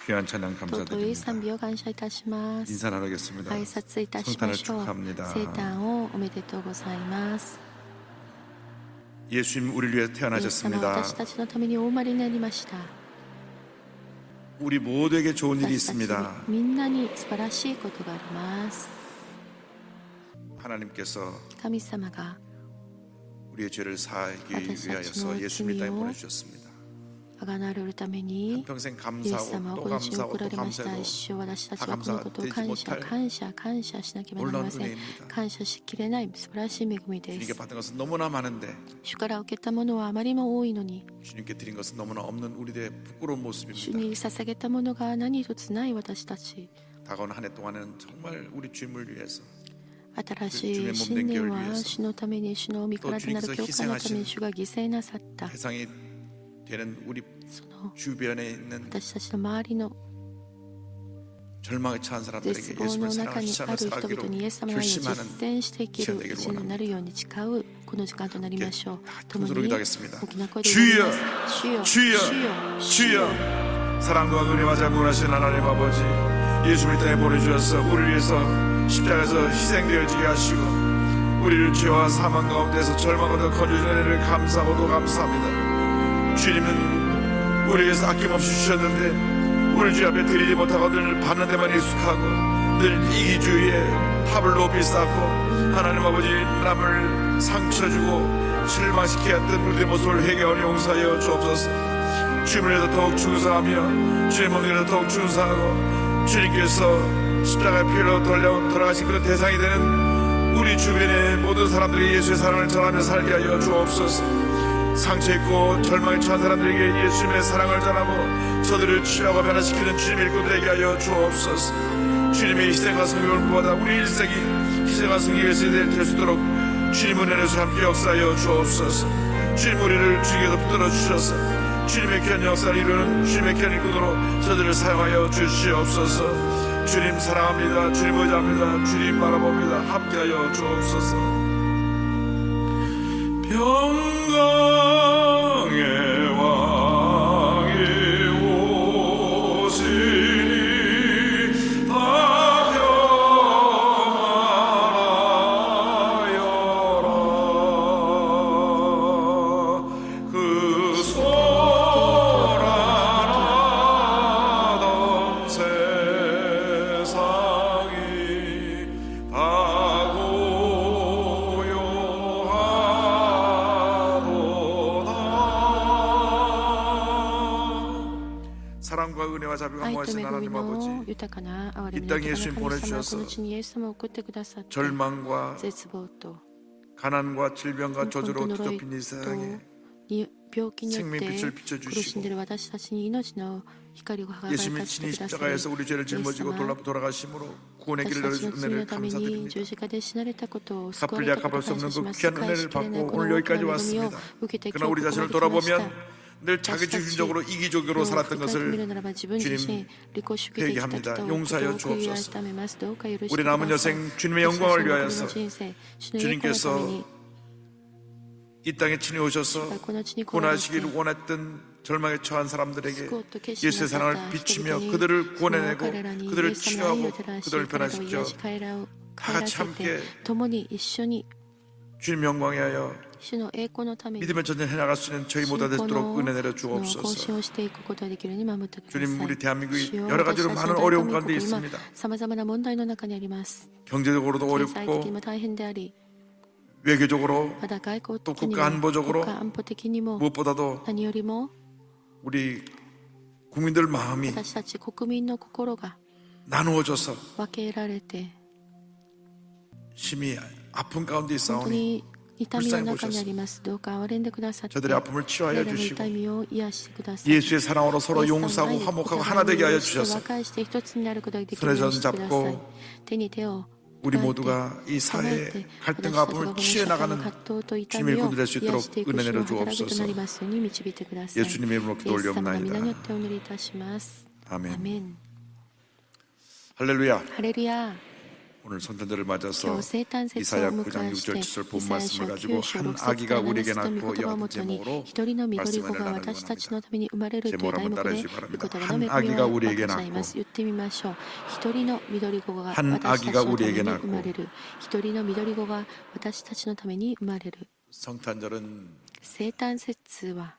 귀한 찬양 尊い 감사드립니다. 賛美を感謝いたします 인사 나누겠습니다. 挨拶いたしま 성탄을 しょう 축하합니다. 生誕をおめでとうございます 예수님 우리를 위해 イエス様 태어나셨습니다. は私たちのためにお生まれになりました 우리 모두에게 좋은 일이 私たち 있습니다. みんなに素晴らしいことがあります 하나님께서 神様が 우리의 죄를 사하기 私たちの 위하여서 예수님 이 땅에 罪を 보내주셨습니다. あがなわれるために 평생 イエス様 감사하고 は 또 ご自身を 감사하고 送ら 또 れました 감사해도 一生私たち 다 はこのことを 감사되지 感謝しなければなり 놀라운 ません 은혜입니다. 感謝しきれない素晴らしい恵みで 주님께 す 받은 것은 너무나 많은데 主から受けたものはあまりも多いのに 주님께 드린 것은 너무나 없는 우리들의 부끄러운 主 모습입니다. に捧げたものが何一つない私たち 다가오는 한 해 동안은 정말 우리 주님을 위해서 新しい新年は主のために主の身からとなる教会のために主が犠牲なさった 대상이 되는 우리 その 주변에 있는 私たちの周りの 절망에 처한 絶 사람들에게 望の 예수님을 中に 사랑하는 ある 시간을 人々にイエス 살아가기로 様の愛を 결심하는 実践していける一年になるように誓うこの時間となりましょう。共に 통소로 기도하겠습니다. 大きな声で祈ります。主よ、主よ、 주여, 主よ。 사랑과 은혜와 장군하신 하나님 아버지, 예수님을 땅에 보내주셔서 우리를 위해서 십자가에서 희생되어지게 하시고 우리를 죄와 사망 가운데서 절망으로 건져주는 은혜를 감사하고도 감사합니다. 주님은 우리를 위해서 아낌없이 주셨는데 우리 주 앞에 드리지 못하고 늘 받는 데만 익숙하고 늘 이기주의에 탑을 높이 쌓고 하나님 아버지 남을 상처 주고 실망시키게 했던 우리의 모습을 회개하여 용서하여 주옵소서. 주님을 위해서 더욱 충성하며 주님의 몸을 위해서 더욱 충성하고 주님께서 십자가의 피로 돌아가신 그런 대상이 되는 우리 주변의 모든 사람들이 예수의 사랑을 전하며 살게 하여 주옵소서. 상처 있고 절망에 처한 사람들에게 예수님의 사랑을 전하고 저들을 치유하고 변화시키는 주님의 일꾼 되게 하여 주옵소서. 주님의 희생과 성경을 보다 우리 일생이 희생과 성경의 세대를 될 수 있도록 주님 은혜로서 함께 역사하여 주옵소서. 주님 우리를 주께서 붙들어 주셔서 주님의 귀한 역사를 이루는 주님의 귀한 일꾼으로 저들을 사용하여 주시옵소서. 주님 사랑합니다. 주님 의지합니다. 주님 바라봅니다. 함께하여 주옵소서. 평강의 왕이 오시니 자비가 愛と 모하신 恵み 하나님 の 아버지, 豊かな憐れみ 이 の 땅에 豊 예수님 かな神様は 보내주셔서 この地にイエス様を送ってくださって 절망과 絶望と 가난과 질병과 貧困と 저주로 呪い 뒤덮인 이 と 세상에 に病気によっ 생명빛을 て苦しん 비춰주시고 でいる私たちに命の光を輝か 예수님이 せて 친히 くださり 십자가에서 우리 죄를 짊어지고 돌아가심으로 구원의 私 길을 たちの罪 열어주신 の 은혜를 ために 감사드립니다. 十字架で死なれたことを救わ 갚을 れ 자 たことを 갚을 수 感謝 없는 し 그 ます。 귀한 返し 은혜를 きれない 받고 この 오늘 大きな 여기까지 恵みを 왔습니다. 受けて 그러나 今 우리 日ここ 자신을 まで来ました 돌아보면 늘 자기 중심적으로 이기적으로 今 살았던 振り返ってみる 것을 ならば自分自身 주님 利己主義的だった 회개합니다. ことを 용서하여 悔い 주옵소서. 改めますどうか許してく 우리 だ 남은 さい 여생 주님의 私たち 영광을 の残り 위하여서 の人生主の栄光のため 주님께서 に 이 땅에 친히 오셔서 この地に来られて 구원하시기를 원했던 절망에 처한 사람들에게 救おうと決心 예수의 なさっ 사랑을 た人 비추며 々に 그들을 その 구원해내고 彼らにイ 그들을 エス様の愛を 치료하고 照らし 그들을 彼らを 변화시켜 癒し帰ら다 せ 함께 て共に一緒に 주님 영광에 하여 主の栄光のために 믿음의 전쟁 해나갈 수 있는 저희 모두 信仰 되도록 の 은혜 내려 更新 주옵소서. をしていくことができるように守ってください。 주님, 우리 대한민국이 主よ 여러 가지로 私たち 많은 の 어려움 大 가운데 韓国今 있습니다. さまざまな問題の中にあります。 경제적으로도 経済的 어렵고 にも大変であり、 외교적으로 まだ外交 또 的に 국가 も 안보적으로 国家安保的にも 무엇보다도 何よりも 우리 국민들 마음이 私たち国民の心が 나누어져서 分けられて 심히 아픈 가운데 本当 있사오니 に痛みの中にあります。どうか憐れんでくださって 저들의 아픔을 彼 치료하여 らの 주시고 痛みを癒してください。 예수의 사랑으로 서로 イエス様の 용서하고 愛で 화목하고 お 하나 互い 되게 に 하여 許して 주셔서 和解して一つになることができるよう 손에 に 손 してください。 잡고 手に手を 우리 加えて 모두가 이 構え 사회의 て 갈등과 私たちが 아픔을 この 치유해 社会の 나가는 葛藤と痛 주님의 みを 군대 될 수 癒 있도록 していく 은혜 主の 내려 働きと 주옵소서. なりますように導いてください。 예수님의 이름으로 イエス様の 기도 皆によ 올려옵나이다. ってお祈りいたします。ア 아멘. メン。 할렐루야. ハレルヤ。 오늘 성탄절을 맞아서 今日生誕節を 이사야 お 9장 迎えして 6절 7절 イ 본 サヤ 말씀을 書 가지고 9章 한 6節から 아기가 7 우리에게 節の 낳고 御言葉 이와 をも 같은 とに 제목으로 一人の緑子 말씀을 が 나누기 私たち 원합니다. のために生まれるという 제목 題 한번 目で 따라해 御 주시기 言 바랍니다. 葉の 한 恵み 아기가 を分 우리에게 かち合います。 낳고 言ってみましょう。一人の緑子が 한 私たち 아기가 のために 우리에게 生まれる。一人の緑子が私たちのために生まれる。 성탄절은 生誕節は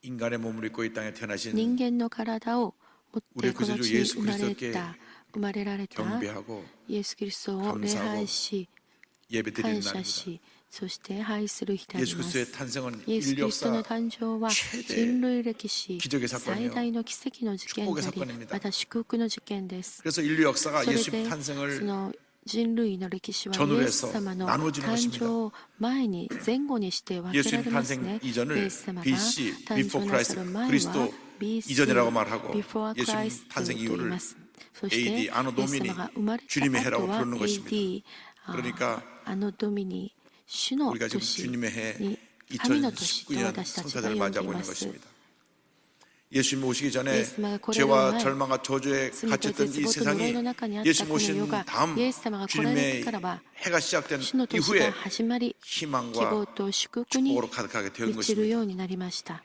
인간의 몸을 입고 이 땅에 태어나신 人間の体を持って 우리의 この 구세주 地に 예수 生まれ 그리스도께 た生まれられた 경배하고 イエス・キリストを礼拝し 예배드리는 感謝 날입니다. しそして拝する日であり 예수 ま 그리스도의 す。 탄생은 イエス・キ 인류 リストの 역사 誕生は 최대 人類歴史 기적의 最 사건이요. 大の奇跡の事件で 축복의 あり 사건입니다. また祝福の事件です 그래서 인류 역사가 それで 예수님 そ 탄생을 の人類の歴史は 전후로 イエス 해서 様の 나누어지는 誕 것입니다. 生前に前後にして分けら 예수님 れますね 탄생 イエ 이전을 ス様が BC, 誕 Before 生なさ Christ, る前は 그리스도 BC, 이전이라고 말하고 Before 예수님 Christ 탄생 と言い 이후를 ますそして AD, イエス 아노 도미니, 様が生まれた 주님의 後 해라고 は 부르는 것입니다. AD 그러니까 アノドミニ主の 우리가 지금 年 주님의 해 に神の年と 2019년 私たちが 성탄절을 呼んでい 맞이하고 ま 있는 す 것입니다. 예수님 오시기 전에 예수님과 죄와 고레를 절망과 저주에 罪と 갇혔던 이 絶望と呪い 세상이 の中にあった 예수님 この世 오신 が 다음 イエス様が来られて 주님의 からは 해가 시작된 主の年 이후에 が始まり希望 희망과 と祝福に 축복으로 가득하게 된 満ちる 것입니다. ようになりました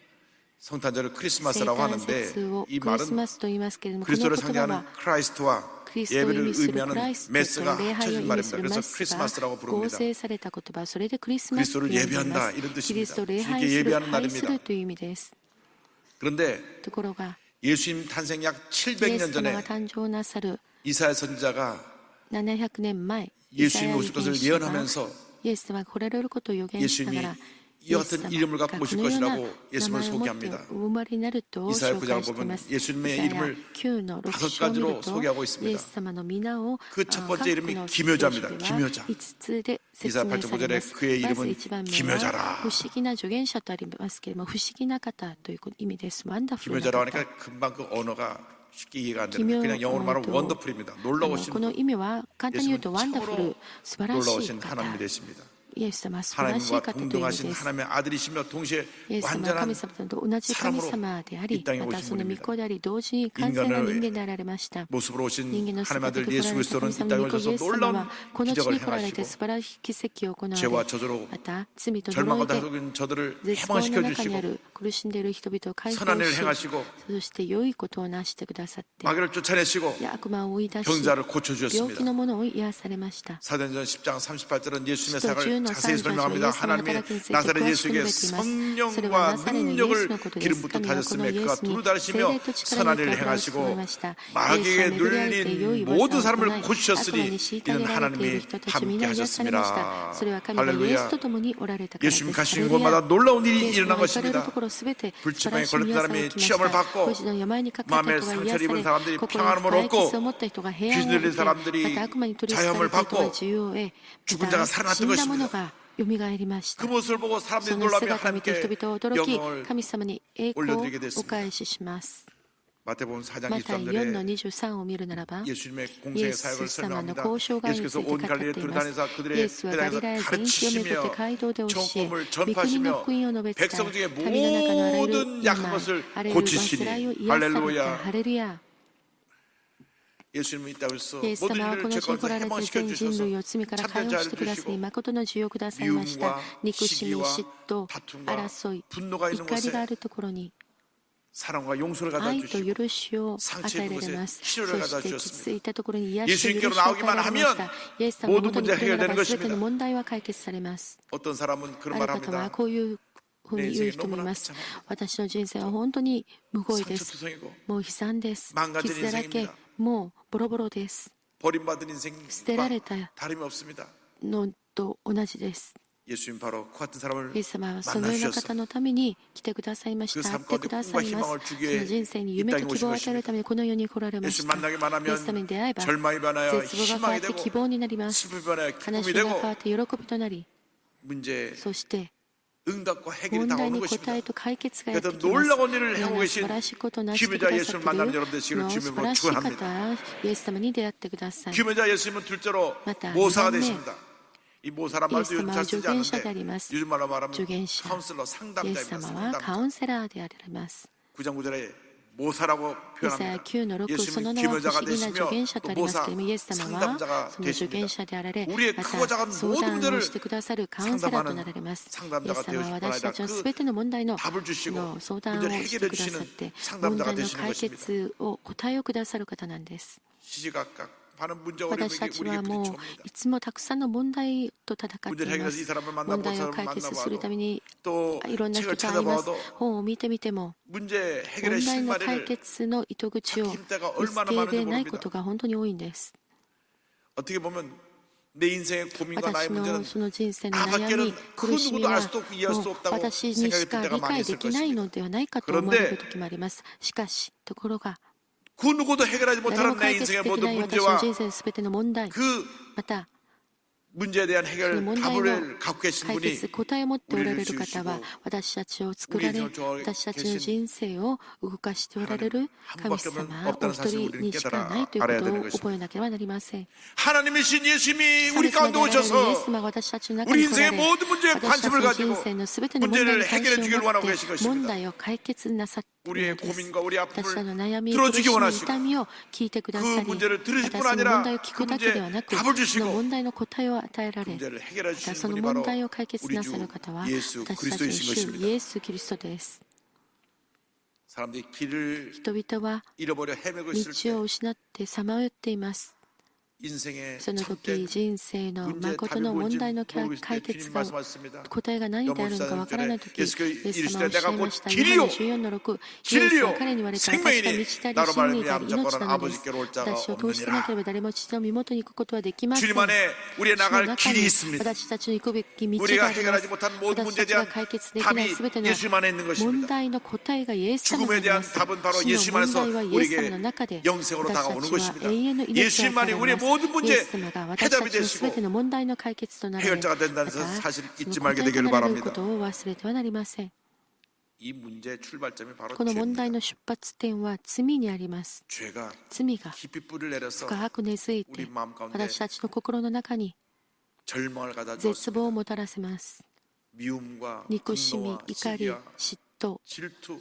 성탄절을 生 크리스마스라고 誕 하는데 節を 이 クリス 말은 マスと言いますけれどもこの 그리스도를 言葉 상징하는 は 크라이스트와 クリストを意 예배를 味するク 의미하는 ライストと 메스가 礼拝を 합쳐진 意味 말입니다. する 그래서 メスが 크리스마스라고 合 부릅니다. 成された言葉それでクリスマスと呼ん 그리스도를 でいま 예배한다 す 이런 キリストを 뜻입니다. 礼拝 주님께 する 예배하는 拝す 날입니다. るという意味です 그런데 ところが 예수님 탄생 약 イエ 700년 ス様 전에 が誕生なさる 이사야 선지자가 700年前イ 예수님이 サヤ 오실 預 것을 言者が 예언하면서 イエス様が来られることを予言しなが 예수님이 ら 이와 같은 이름을 갖고 오실 것이라고 예수님을 名前を持って 소개합니다. お生まれになると 이사야 紹 9장 介してい 보면 ます。 예수님의 イサヤ 이름을 9の6 5 章を見 가지로 ると 소개하고 있습니다. イエス様の皆を 그 첫 번째 이름이 各の 기묘자입니다. 聖書では 기묘자. 5つで説 이사야 明 8장 さ 9절에 れます 그의 まず 이름은 1番目 기묘자라. は不思議な助言者とありますけれども不思議な方という意味です。ワンダフルな 기묘자라고 方 하니까 금방 그 언어가 쉽게 이해가 안 奇 되는데 妙 그냥 영어로 말하면 と 원더풀입니다. 놀라우신 この意味は簡単に言うとワンダフル 예수님은 素晴らしい 놀라우신 方 하나님이 되십니다. イエス様は素晴らしい 하나님과 方という意味 동등하신 です。 하나님의 아들이시며 동시에 イエス様は 완전한 神様と同じ神様であり 이 땅에 また 오신 その御 분입니다. 子であり同時に完全な人間であられました 모습으로 오신 人間の 하나님의 姿で 아들 来 예수 られた 그리스도는 神 이 様 땅에 の御子イ 오셔서 エス様 놀라운 はこの地 기적을 に来られて 행하시고 素晴らしい奇跡を行わ 죄와 れ 저주로 また罪と 절망과 呪いで 다독인 저들을 絶望の 해방시켜 中にあ 주시고 る苦しんでいる人々を解放 선한 일을 し 행하시고 そして良いことをなしてくださって 마귀를 쫓아내시고 悪魔を追い出し 병자를 病気 고쳐주셨습니다. のものを癒されました 사도행전 10장 38절은 예수님의 使徒 사역을 자세히 설명합니다. 하나님이 나사렛 예수에게 성령과 능력을 기름 붓고 타셨으며 그가 두루 다니시며 선한 일을 행하시고 마귀에게 눌린 모든 사람을 고치셨으니 이는 하나님이 함께 하셨습니다. 할렐루야. 예수님 가시는 곳마다 놀라운 일이 일어난 것입니다. 불치병에 걸린 사람이 치험을 받고 마음에 상처를 입은 사람들이 평안함을 얻고 귀신 들린 사람들이 자유함을 받고 죽은 자가 살아났던 것입니다. 그 모습을 보고 사람들이 놀라며 하나님께 영광을 올려드리게 됐습니다. 마태복음 4장 23절에 예수님의 공생의 사역을 설명합니다. 예수께서 온 갈릴리에 두루다니사 그들의 회당에서 가르치시며 천국을 전파하시며 백성 중에 모든 약한 것을 고치시니 할렐루야. 예수님은 이 땅에서 모든 일을 제거해서 해방시켜 주셔서 참된 자를 주시고 미움과 시기와 다툼과 분노가 있는 곳에 사랑과 용서를 갖다 주시고 상처 입은 곳에 치료를 갖다 주셨습니다. 예수님께로 나오기만 하면 모든 문제가 해결되는 것입니다. 어떤 사람은 그런 말 합니다. 내 인생이 너무나 비참하고 상처투성이고 망가진 인생입니다. 버림받은 인생과 다름이 없습니다. 예수님 바로 그 같은 사람을 만나주셔서 그 삶 가운데 꿈과 희망을 주기 위해 이 땅에 오신 것입니다. 예수님 만나기만 하면 절망이 변하여 희망이 되고 슬픔이 변하여 기쁨이 되고 문제의 응답과 해결이 다가오는 것입니다. 그래서 놀라운 일을 하고 계신 기묘자 예수를 만나는 여러분 되시기를 주님으로 축원합니다. 기묘자 예수님은 둘째로 모사가 되십니다. 이 모사란 말도 요즘 잘 쓰지 않는데 요즘 말로 말하면 카운슬러 상담자입니다. 상담자. 9장 9절에 모사라고 표현합니다. 예수님은 기묘자가 되시며 또 모사 상담자가 되십니다. 우리의 크고 작은 모든 문제를 상담하는 상담자가 되어주시고 그 답을 주시고 문제를 해결해 주시는 상담자가 되시는 것입니다. 시시각각 많은 문제와 어려움이 우리에게 부딪혀옵니다. 문제를 해결해서 이 사람을 만나고 저 사람을 만나봐도 또 책을 찾아봐도 문제 해결의 실마리를 찾기 힘 때가 얼마나 많은지 모릅니다. 어떻게 보면 내 인생의 고민과 나의 문제는 나 밖에는 그 누구도 알 수도 없고 이해할 수 없다고 생각이 들 때가 많이 있을 것입니다. 그런데 그 누구도 해결하지 못하는 내 인생의 모든 문제와 그 문제에 대한 해결 답을 갖고 계신 분이 우리를 지으시고 우리 인생을 좋아하게 계신 한 분밖에 없다는 사실을 우리는 깨달아 알아야 되는 것입니다. 하나님이신 예수님이 우리 가운데 오셔서 우리 인생의 모든 문제에 관심을 가지고 문제를 해결해 주기를 원하고 계신 것입니다. 우리의 고민과 우리 아픔을 들어주기 원하시고 그 문제를 들으실 뿐 아니라 그 문제에 답을 주시고 그 문제를 해결해 주시는 분이 바로 우리 주 예수 그리스도이신 것입니다. 사람들이 길을 잃어버려 헤매고 있을 때 인생의 참된 문제의 답이 뭔지 모르고 있을 때 주님 말씀하셨습니다. 예수께서 이르시되 내가 곧 길이요 진리요 생명이니 나로 말미암아 무조건 아버지께로 올 자가 없느니라. 주님 안에 우리의 나갈 길이 있습니다. 우리가 해결하지 못한 모든 문제에 대한 답이 예수님 안에 있는 것입니다. 죽음에 대한 답은 바로 예수님 안에서 우리에게 영생으로 다가오는 것입니다. 예수님만이 우리의 모든 문제 해답이 되시고 해결자가 된다는 사실 잊지 말게 되기를 바랍니다. 이 문제의 출발점이 바로 죄입니다. 죄가 깊이 뿌리를 내려서 우리 마음 가운데 절망을 가다 주었습니다. 미움과 분노와 시기와 질투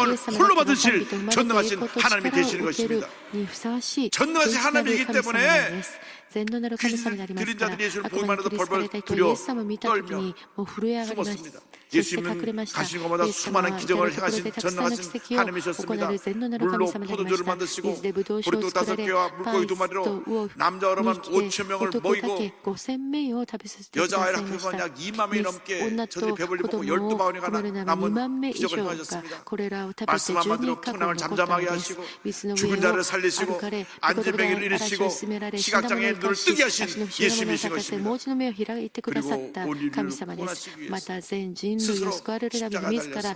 영광을 홀로 받으실 전능하신 하나님이 되시는 것입니다. 전능하신 하나님이기 때문에 귀신 들린 자들이 예수를 보기만 해도 벌벌 두려워 떨며 숨었습니다. 예수님은 가신 곳마다 수많은 기적을 행하신 전능하신 하나님이셨습니다. 물로 포도주를 만드시고 보리떡 5개와 물고기 2마리로 남자 어른만 5,000명을 모이고 여자아이를 합해보면 약 2만 명이 넘게 저들이 배불리 먹고 12마리가 남은 기적을 행하셨습니다. 말씀 한마디로 풍랑을 잠잠하게 하시고 죽은 자를 살리시고 안진뱅이를 일으키시고 시각장애인 눈을 뜨게 하신 예수님이신 것입니다. 그리고 온 인류를 구원하시기 위해서 스스로 십자가 달려서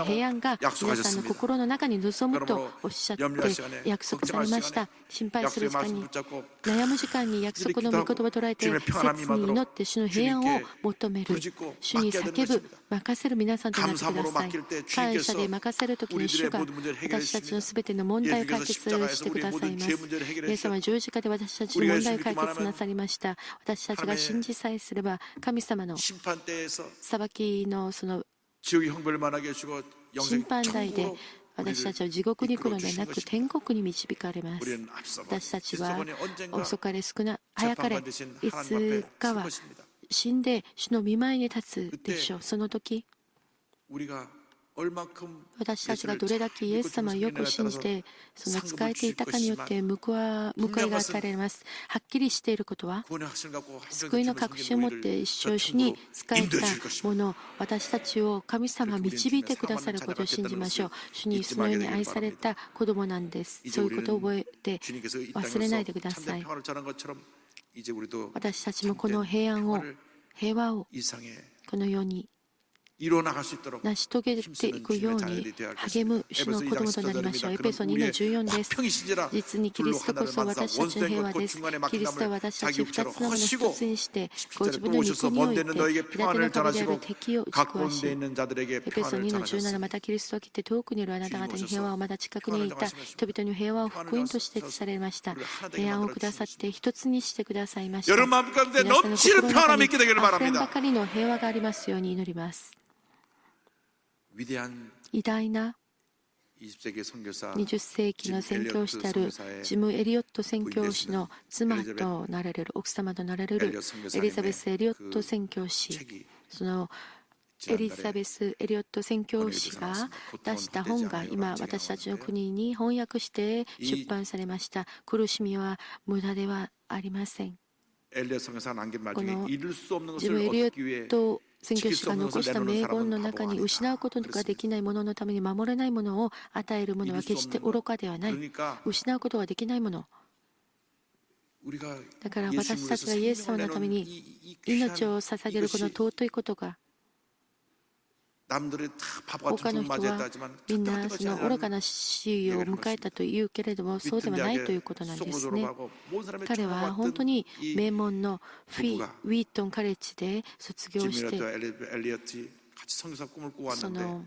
の平安が皆さんの心の中に望むとおっしゃって約束されました。心配する時間に、悩む時間に約束の御言葉を捉えて切に祈って主の平安を求める、主に叫ぶ、任せる皆さんとなってください。感謝で任せるときに主が私たちのすべての問題を解決してくださいます。イエス様は十字架で私たちの問題を解決なさりました。私たちが信じさえすれば神様の裁きのその審判台で私たちは地獄に行くのではなく天国に導かれます。 우리는 앞서가 私たちは 깃서번이 언젠가 遅かれ少な早かれ 재판받으신 い 하나님 つ 앞에 か 설 は 것입니다. 死んで主の御前に立つでしょう。その時 우리가 얼만큼 私たちがどれだけイエス様をよく信じてその仕えていたかによって報いが与えられます。はっきりしていることは 구원의 확신을 갖고 救いの確信を持って一生主に仕えたもの、私たちを神様は導いてくださることを信じましょう。主にそのように愛された子供なんです。そういうことを覚えて 주님께서 이 忘れないでくだ 땅에서 さ 참된 い。 평화를 전한 것처럼 이제 우리도 私たちもこの平安を、平和を 이상에 このように 이뤄나갈 수 있도록 成し遂げていくように励む主の子供となりましょう。エペソ2の14です。実にキリストこそ私たちの平和です。キリストは私たち2つのもの一つにしてご自分の肉において隔ての壁である敵を打ち壊し、エペソ2の17、またキリストを切って遠くにいるあなた方に平和を、まだ近くにいた人々に平和を福音としてされました。平安をくださって一つにしてくださいました。 여러분 마음 가운데 皆さんの 넘치는 心の中 평안함이 に 있게 되기를 あふれんば 바랍니다. かりの平和がありますように祈ります。 위대한 偉大な 20세기 선교사 20世紀の宣教師であるジム・エリオット宣教師の妻となられる、奥様となられるエリザベス・エリオット宣教師、そのエリザベス・エリオット宣教師が出した本が今私たちの国に翻訳して出版されました。苦しみは無駄ではありません。 엘리엇 선교사가 남긴 말 こ 중에 の 잃을 수 없는 ジム・ 것을 エリオ 얻기 위해 ット宣教師が残した名言の中に、失うことができないもののために守れないものを与えるものは決して愚かではない。 그러니까 失うことはできないもの 우리가 だから私たちがイエス様のために命を捧げるこの尊いことが、 남들이 다 바보 他 같은 の 죽음 人は 맞이했다지만 みん 절대 な 그렇지 その愚 않은 かな死を迎えたというけれども、そうではないということなんですね。 彼は本当に名門のウィートンカレッジで卒業して、 엘리엇이 같이 선교사 꿈을 꾸었는데 その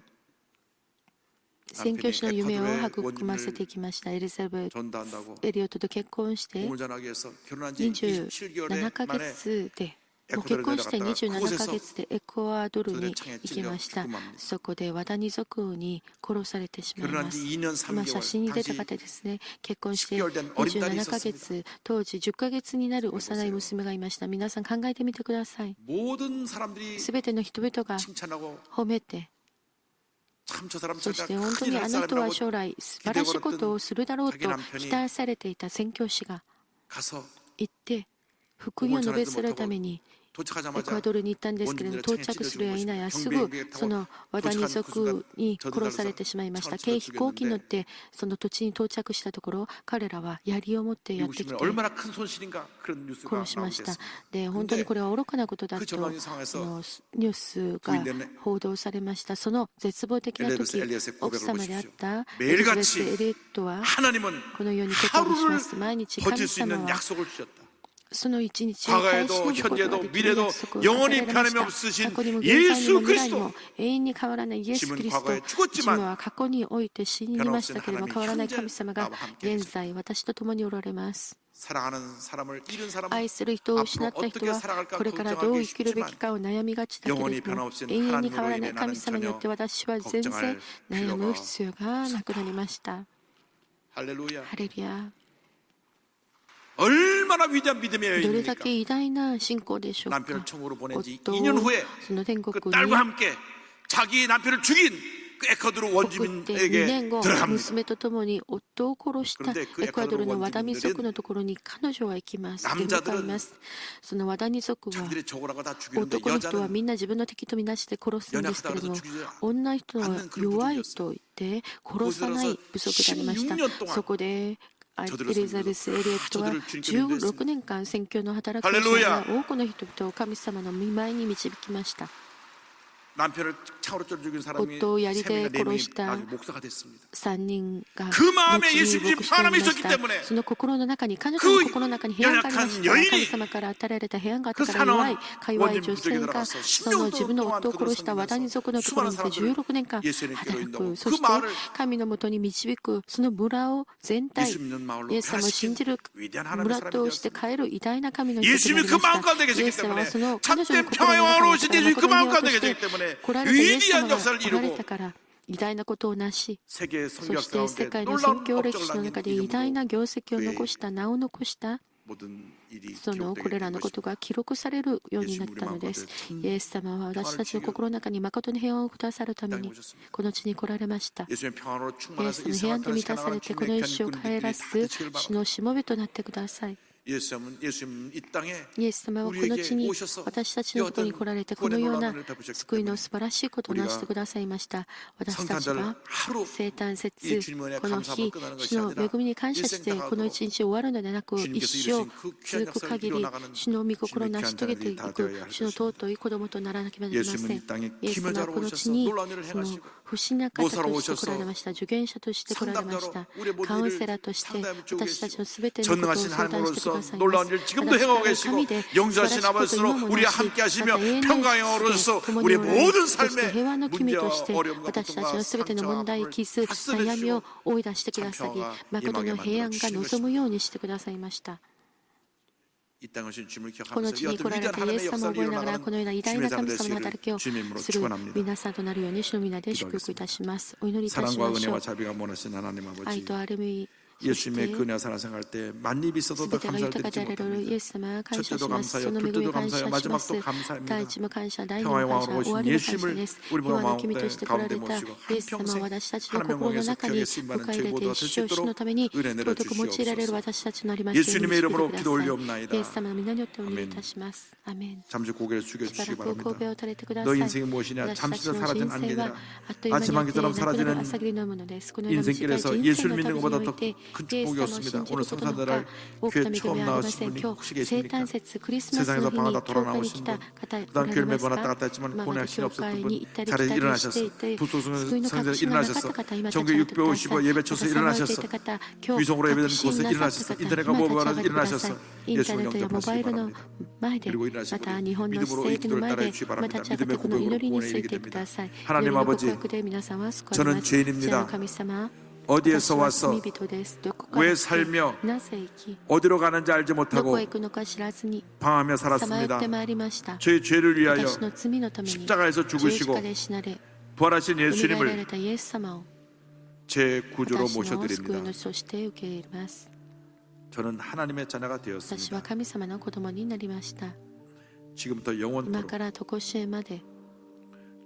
宣教師の夢を育ませてきました。エリザベス・ 전도한다고 エリオットと結婚して 복음을 전하기 위해서 결혼한 지 27개월 27ヶ 만에 月で、もう結婚して27ヶ月でエクアドルに行きました。そこでワダニ族に殺されてしまいま 결혼한 す。 지 2년 今写 3개월 真に出た 당시 方ですね。結婚して 10개월 된 어린 딸이 27ヶ月、当時10ヶ月になる幼い娘がいました。皆さん考えてみてください。 모든 사람들이 すべての人々が 칭찬하고 褒めて、 참 저 사람 そし 진짜 て本当 큰일 に 날 あの人は 사람이라고 将来素晴らしいことをするだろうと期待されていた宣教師が 가서 行って福音を述べするために エクア 도착하자마자 ドルに行ったんですけれども、到着するや否やすぐそのワダニ族に殺されてしまいました。軽飛行機に乗ってその土地に到着したところ、彼らは槍を持ってやってき 미국 て 시민은 얼마나 큰 손실인가 그런 뉴스가 殺しま 나오게 した。 됐습니다. で、本当にこれは愚かなことだ 그 と 절망의 상황에서 ニュースが報道されました。その絶望的な時、奥様であったエリザベス・エリエットは 하나님은 このように告白しま 하루를 す。毎日神 버틸 수 様 있는 は 약속을 주셨다. その一日を返し 과거에도 抜くことが 현재도 できる 미래도 約束を 영원히 与えられ 변함이 ました。 없으신 過去にも現在にも 예수 未来に 그리스도 も永遠に変わらないイエス・キリスト。 지금은 과거에 죽었지만 自分は過去において死にましたけれども、 변함없는 変わらない 하나님이 神様が 현재 나와 함께 現在私と共におられます。 사랑하는 사람을 잃은 사람은 愛する人を失った人はこれからどう生きるべきかを悩みがちだけれども、永遠に変わらない神様によって私は全然悩む必要がなくなりました。 할렐루야. ハレルヤ。 얼마나 위대한 믿음의 どれだ 여인입니까? け偉大な信仰でしょうか。 남편을 천국으로 보낸 지 夫 2년 を 후에 その天 그 国に 딸과 함께 자기 남편을 죽인 그 에콰도르 送って2 원주민에게 年後、 들어갑니다. 娘と共に夫を殺した 그런데 그 エクアドルの 에콰도르 ワダニ族 원주민들은 のところに彼女は行きます。出 남자들은 迎えます。そのワダニ族は 자기들의 적으라고 다 죽이는데 男の人は 여자는 みんな自分の敵とみなして殺すんですけれども、女の人は弱いと言って殺さない部族でありました。そこでエリザベス・エリエットは16年間宣教の働きをしながら多くの人々を神様の御前に導きました。 남편을 창으로 찔러 죽인 사람이 夫を槍で 3명이나 殺した 4명이 나중에 목사가 됐습니다. 3人が 그 마음에 後に 예수 牧 믿는 師とな 바람이 りま 있었기 した。 때문에 その心の中に、彼女の心の中に平安がありました。 연약한 神様から与えられた平安があったか 그 ら、弱 사나운 い、か弱い女性 원주민 が 부족에 その自分の夫を殺したワダニ族のところにいて16年間働く。そして神のもとに導く、その村を全体、 예수 믿는 마을로 イエス様を信じる 위대한 하나님의 村として 사람이 帰る偉大な神の人と 예수님이 なり 그 ま 마음 した。 가운데 イエ 계시기 ス様は 때문에 その彼女の 참된 心 평화의 の 왕으로 中 오신 に 예수님이 그 마음 と 가운데 して 계시기 때문에 来られたイエス 위대한 様が 역사를 来られ 이루고 たから、偉大なことをなし、 세계 そ 성경 して世 가운데 界の 놀라운 宣教歴 업적을 史の 남긴 中で偉大 이름으로 な業績を残した、名を残した、 모든 일이 そのこれらのことが記録されるようになったのです。イエス様は私たちの心の中に誠に平安をくださるためにこの地に来られました。 예수의 평안으로 イエ 충만해서 ス 이 の平安と 세상을 満たされ 살아가는 てこの 주님의 一生を 귀한 帰ら 군대들이 す 다 되시길 主のしもべとなってください。 예수님은 이 땅에 イエス様はこの地に私たちのところに来られてこのような救いの素晴らしいことをなしてくださいました。私たちは生誕節この日、主の恵みに感謝してこの一日終わるのではなく、一生続く限り主の御心を成し遂げていく主の尊い子供とならなければなりません。イエス様はこの地にその不思議な方として来られました。助言者として来られました。カウンセラーとして私たちのすべてのことを相談してくださいます。 지금도 행하고 계시고 용서하신 아버지로 우리와 함께 하시며 평강의 어로서 우리의 모든 삶의 문제와 어려움과 고통과 상처와 아픔을 다스려주시고 이 땅에 오신 주님을 この 기억하면서 地に 이 来ら 어떤 れ 위대한 てイエス 하나님의 様を 역사를 覚えながら 이뤄나가는 このような偉大 주님의 な神様の 자를 働きを 주님의 이름으로 する 축원합니다. 皆さんとなるように主の皆で祝福いたします。お祈りいたし 사랑과 ましょ 은혜와 う。 자비가 원하신 하나님 愛 아버지 と歩み 예수님의 그 은혜와 사랑 생각할 때 만입 있어도 す 더 べてが 감사를 豊か 드리지 であられるイ 못합니다. エス様感謝し 첫째도 ます。そ 감사해요. の恵み 둘째도 に感謝 감사해요. します。 마지막도 감사합니다. 第一も感謝、第二も 평화의 感謝、 왕으로 終わ 오신 りも感謝 예수님을 です。 우리 平和 마음 の君として来られ 가운데 た 모시고 イエス様は 한평생 私たちの 하나님의 心の 공에서 中に 기억에 迎 쓰임받는 え入れ 죄 て 모두가 一 될 수 生主の 있도록 ために 은혜 尊 내려주시옵소서. く用いられる私たちのありますように 예수님의 してく 이름으로 だ 기도 さい。 올리옵나이다. イエス様の皆によってお願いいたします。アメン。 잠시 고개를 しば 숙여주시기 らく神 바랍니다. 戸を垂れてくださ 너 い。 인생이 무엇이냐? 私た 잠시 ち 도 の 사라진 人生は 안개니라. あっという間に 아침 あって 안개처럼 なくなる 사라지는 朝霧のものです。このような短い 인생길에서 人 예수를 生の 믿는 旅に 것보다 おい 더 て 큰 イエス 축복이 様を信 없습니다. じる 오늘 ことのほ 성탄절날 か多くの 교회 恵み 처음 はありませ 나오신 ん。 분이 今 혹시 日生誕 계십니까? 節クリスマスの 세상에서 日に 방하다 教会に 돌아나오신 来 분, た方お 그다음 ら 교회 れま 매번 す 왔다 か？ 갔다 했지만 今ま 본의 で 하신 教 없었던 会に行った 분 り 자리에 来たりして 일어나셔서 いて 부소승 救いの 성전에 確信がなかった 일어나셔서 方今立ち 정교 上がってく 6배 だ 오시고 さい。 예배 ま 쳐서 たさまよってい 일어나셔서 た方今日 위성으로 예배드린 確信 곳에 なさった 일어나셔서 方 인터넷과 今立ち 모바일로 上がってください。 일어나셔서 インター 예수를 ネットやモバ 영접하시기 イルの 바랍니다. 前で 그리고 ま 일어나시고 た日本の 믿음으로 聖 이 域の 기도를 前 따라해 で 주시기 また 바랍니다. 立ち上がって 믿음의 この祈 고백으로 りに 구원에 つい 이르게 てくだ 됩니다. さい。祈り 하나님 の告 아버지 白で皆さんは救われ 저는 ます。主の 죄인입니다. 神様 어디에서 私は 와서 罪人です。どこから 왜 来て 살며 なぜ生き 어디로 가는지 알지 どこ 못하고 へ行くのか知らずに 방황하며 さまよっ 살았습니다. てまいりました。 저희 죄를 위하여 私の罪のために 십자가에서 十字 죽으시고 架で死なれ 부활하신 蘇られ 예수님을 たイエス様を 제 구주로 私の救い 모셔드립니다. 主として受け入れます。 저는 하나님의 자녀가 私は 되었습니다. 神様の子供になりました。 지금부터 今 영원토록 から常しえまで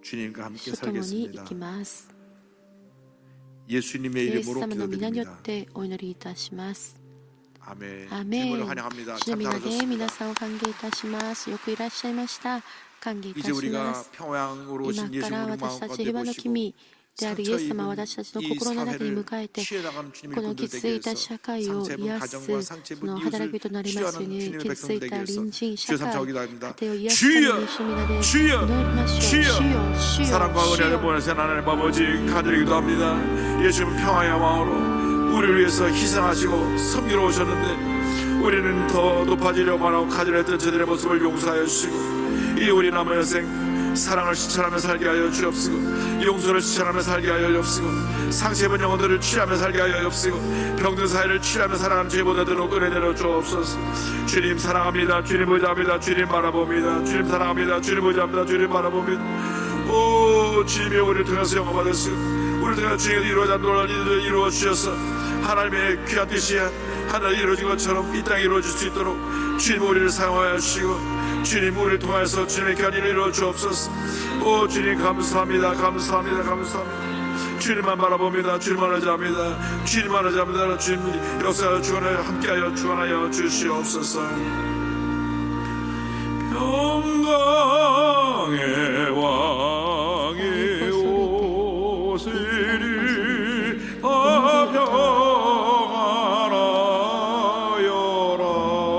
주님과 함께 主と共に 살겠습니다. 生きます。 예수님의 イエス 이름으로 様の皆によ 기도드립니다. ってお祈りいたします。 아멘. アメ 주님을 ン。 환영합니다. 主の 참 皆で 잘하셨습니다. 皆さんを歓迎いたします。よくいらっしゃいました。歓迎いた 이제 しま 우리가 す。 평양으로 오신 今から 예수님 우리 私 마음 たち 가운데 平和の 모시고 君であるイエ 상처 ス様を 입은 私たちの 이 心の中に 사회를 迎えて 취해나가는 주님의 この 분들 傷つ 되게 いた 해서 社会を 상처 입은 癒す 가정과 상처 そ 입은 の働き 이웃을 人となりますよう 취하는 に 주님의 傷つい 백성들 た 되게 해서 隣人 주여 社 삼차 会 기도합니다. 家庭を癒すために 주여 主の皆で 주여 祈りましょう。 주여 主よ主よ 사랑과 主 은혜를 よ 보내신 하나님 아버지 가드리기도 합니다. 예수님 평화의 마음으로 우리를 위해서 희생하시고 섬기러 오셨는데 우리는 더 높아지려고 하고 가지랬던 저들의 모습을 용서하여 주시고 이 우리 남은 여생 사랑을 실천하며 살게 하여 주옵시고 용서를 실천하며 살게 하여 주옵시고 상처 입은 영혼들을 취하며 살게 하여 주옵시고 병든 사이를 취하며 살아가는 죄보다도 은혜 내려 주옵소서. 주님 사랑합니다. 주님 의지합니다. 주님 바라봅니다. 주님 사랑합니다. 주님 의지합니다. 주님 바라봅니다. 오 주님이 우리를 통해서 영화받으시고 우리를 통해서 주님이 이루어진 놀라운 일을 이루어 주셔서 하나님의 귀한 뜻이 하늘 이루어진 것처럼 이 땅에 이루어질 수 있도록 주님 우리를 사용하여 주시고 주님 우리를 통해서 주님의 귀한 일을 이루어 주옵소서. 오 주님 감사합니다. 감사합니다. 감사합니다. 주님만 바라봅니다. 주님만 의지합니다. 주님만 의지합니다. 주님 역사하여 주관하여 함께하여 주관하여 주시옵소서. 평강의 왕이 오시리 다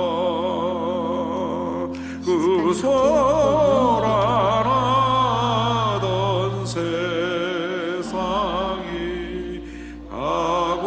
평안하여라. 그 소란하던 세상이 다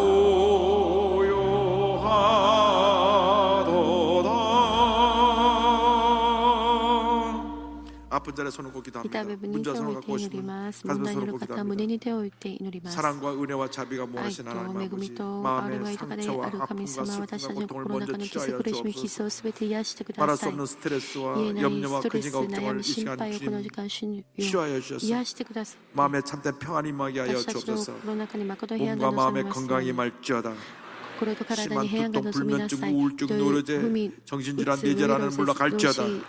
고요하도다. 아픈 자를 痛 기도합니다. 部分に 문자 手を 손을 置いて 갖고 祈り 오시면 ます。 가슴에 問題の 손을 ある 꽂고 方は胸 기도합니다. に手を置いて祈ります。 사랑과 은혜와 자비가 愛 무엇인 と 하나님 恵 아버지 みと憐れ 마음의 み豊かで 상처와 ある神 아픔과 様、私た 슬픔과 ちの 고통을 心の 먼저 中の傷 치료하여 苦しみ、傷 주옵소서. をすべて癒してくだ 말할 さ 수 い。 없는 스트레스와 言えない 염려와 ストレ 근심 ス、悩 걱정을 み、 이 心 시간 配をこの時 주님 間主に 치유하여 주셔서 癒してください。 마음에 참된 평안이 임하게 하여 私たちの 주옵소서. 心の中に誠平安が 몸과 望 마음의 みますよう 건강이 に。 말지어다. 心と体 심한 に平安が 두통, 望みなさ 불면증, い。 우울증, 不 노르제, 眠、 정신질환, うつ、ノイロ 뇌질환은 ーゼス、 물러갈지어다. 脳死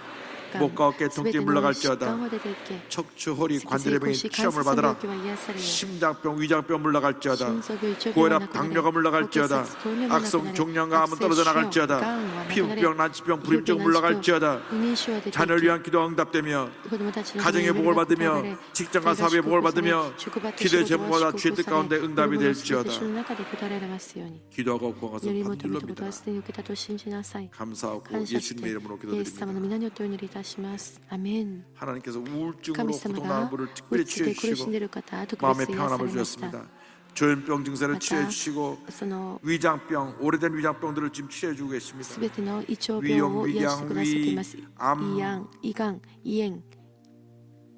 목과 어깨 すべて 통증이 の疾 물러갈지어다. 患は出ていけ。 척추, 허리, 脊椎、 관절의 腰、 병이 関 시험을 節の病 받아라. 気は癒されよ。 심장병, 위장병 물러갈지어다. 心臓病、胃腸病はな 고혈압, くなれ。 당뇨가 高血 물러갈지어다. 圧、糖尿病はなくな 악성 れ。 종양과 悪 암은 性 떨어져 腫瘍、 나갈지어다. がんはなくなれ。 피부병, 난치병, 病気、 불임증 難治 물러갈지어다. 不妊症は出ていけ。 자녀를 위한 기도가 응답되며 子供たちの 가정의 夢 복을 が答えら 받으며 れ 직장과 사업의 복을 받으며 職場と 기도의 仕事は 제목마다 祝 주의 福 뜻 され 가운데 응답이 子供のすべて 될지어다. 主の中で答えられますように。 기도하고 구하가서 より求めたこと 받듭니다. はすでに受けたと信じなさい。 감사하고 感謝して 예수님의 이름으로 イエス様の 기도드립니다. 皆によってお祈りいたします。アメン。 하나님께서 神 우울증으로 様 고통당하는 が 분을 う 특별히 つで苦 치유해 しんでい 주시고 る方、特 마음의 別癒さ 평안함을 れました。 주셨습니다. 조현병 증세를 また 치유해 주시고 その 위장병, 오래된 위장병들을 지금 치료해 주고 계십니다. すべての胃腸病を癒してくださっています。 위염, 위, 암, 胃炎、胃がん、胃炎、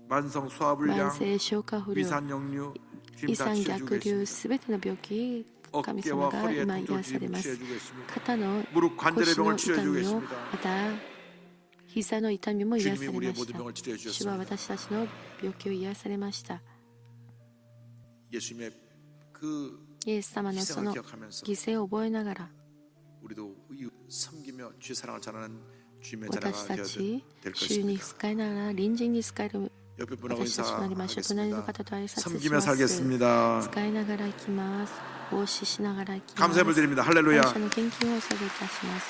만성 慢 소화불량, 性消化不良、 위산역류 胃 지금 다 酸 치료해 逆 주고 流、 계십니다. すべての病気、神様 어깨와 が 허리의 今 통증을 癒され 지금 ます。 치료해 주고 있습니다. 肩の 무릎 관절의 腰の 병을 痛 치료해 주고 みを 있습니다. また膝の痛みも癒さ 주님이 れ 우리의 まし 모든 た。 병을 치료해 主は 주셨습니다. 私たちの病気を癒されました。 예수님의 그 イエス様のそ 희생을 の 기억하면서 犠牲を覚えながら 우리도 섬기며 주의 사랑을 전하는 주님의 자녀가 私た 되어야 ち 될 主に 것입니다. 仕えながら隣人に仕える 옆에 분하고 私たちとなりましょう。隣の 인사하겠습니다. 方と挨拶し 섬기며 ます。 살겠습니다. 使いながら行きます。奉仕しながら行きます。 감사함을 드립니다. 할렐루야. 感謝の献金をお捧げいたします。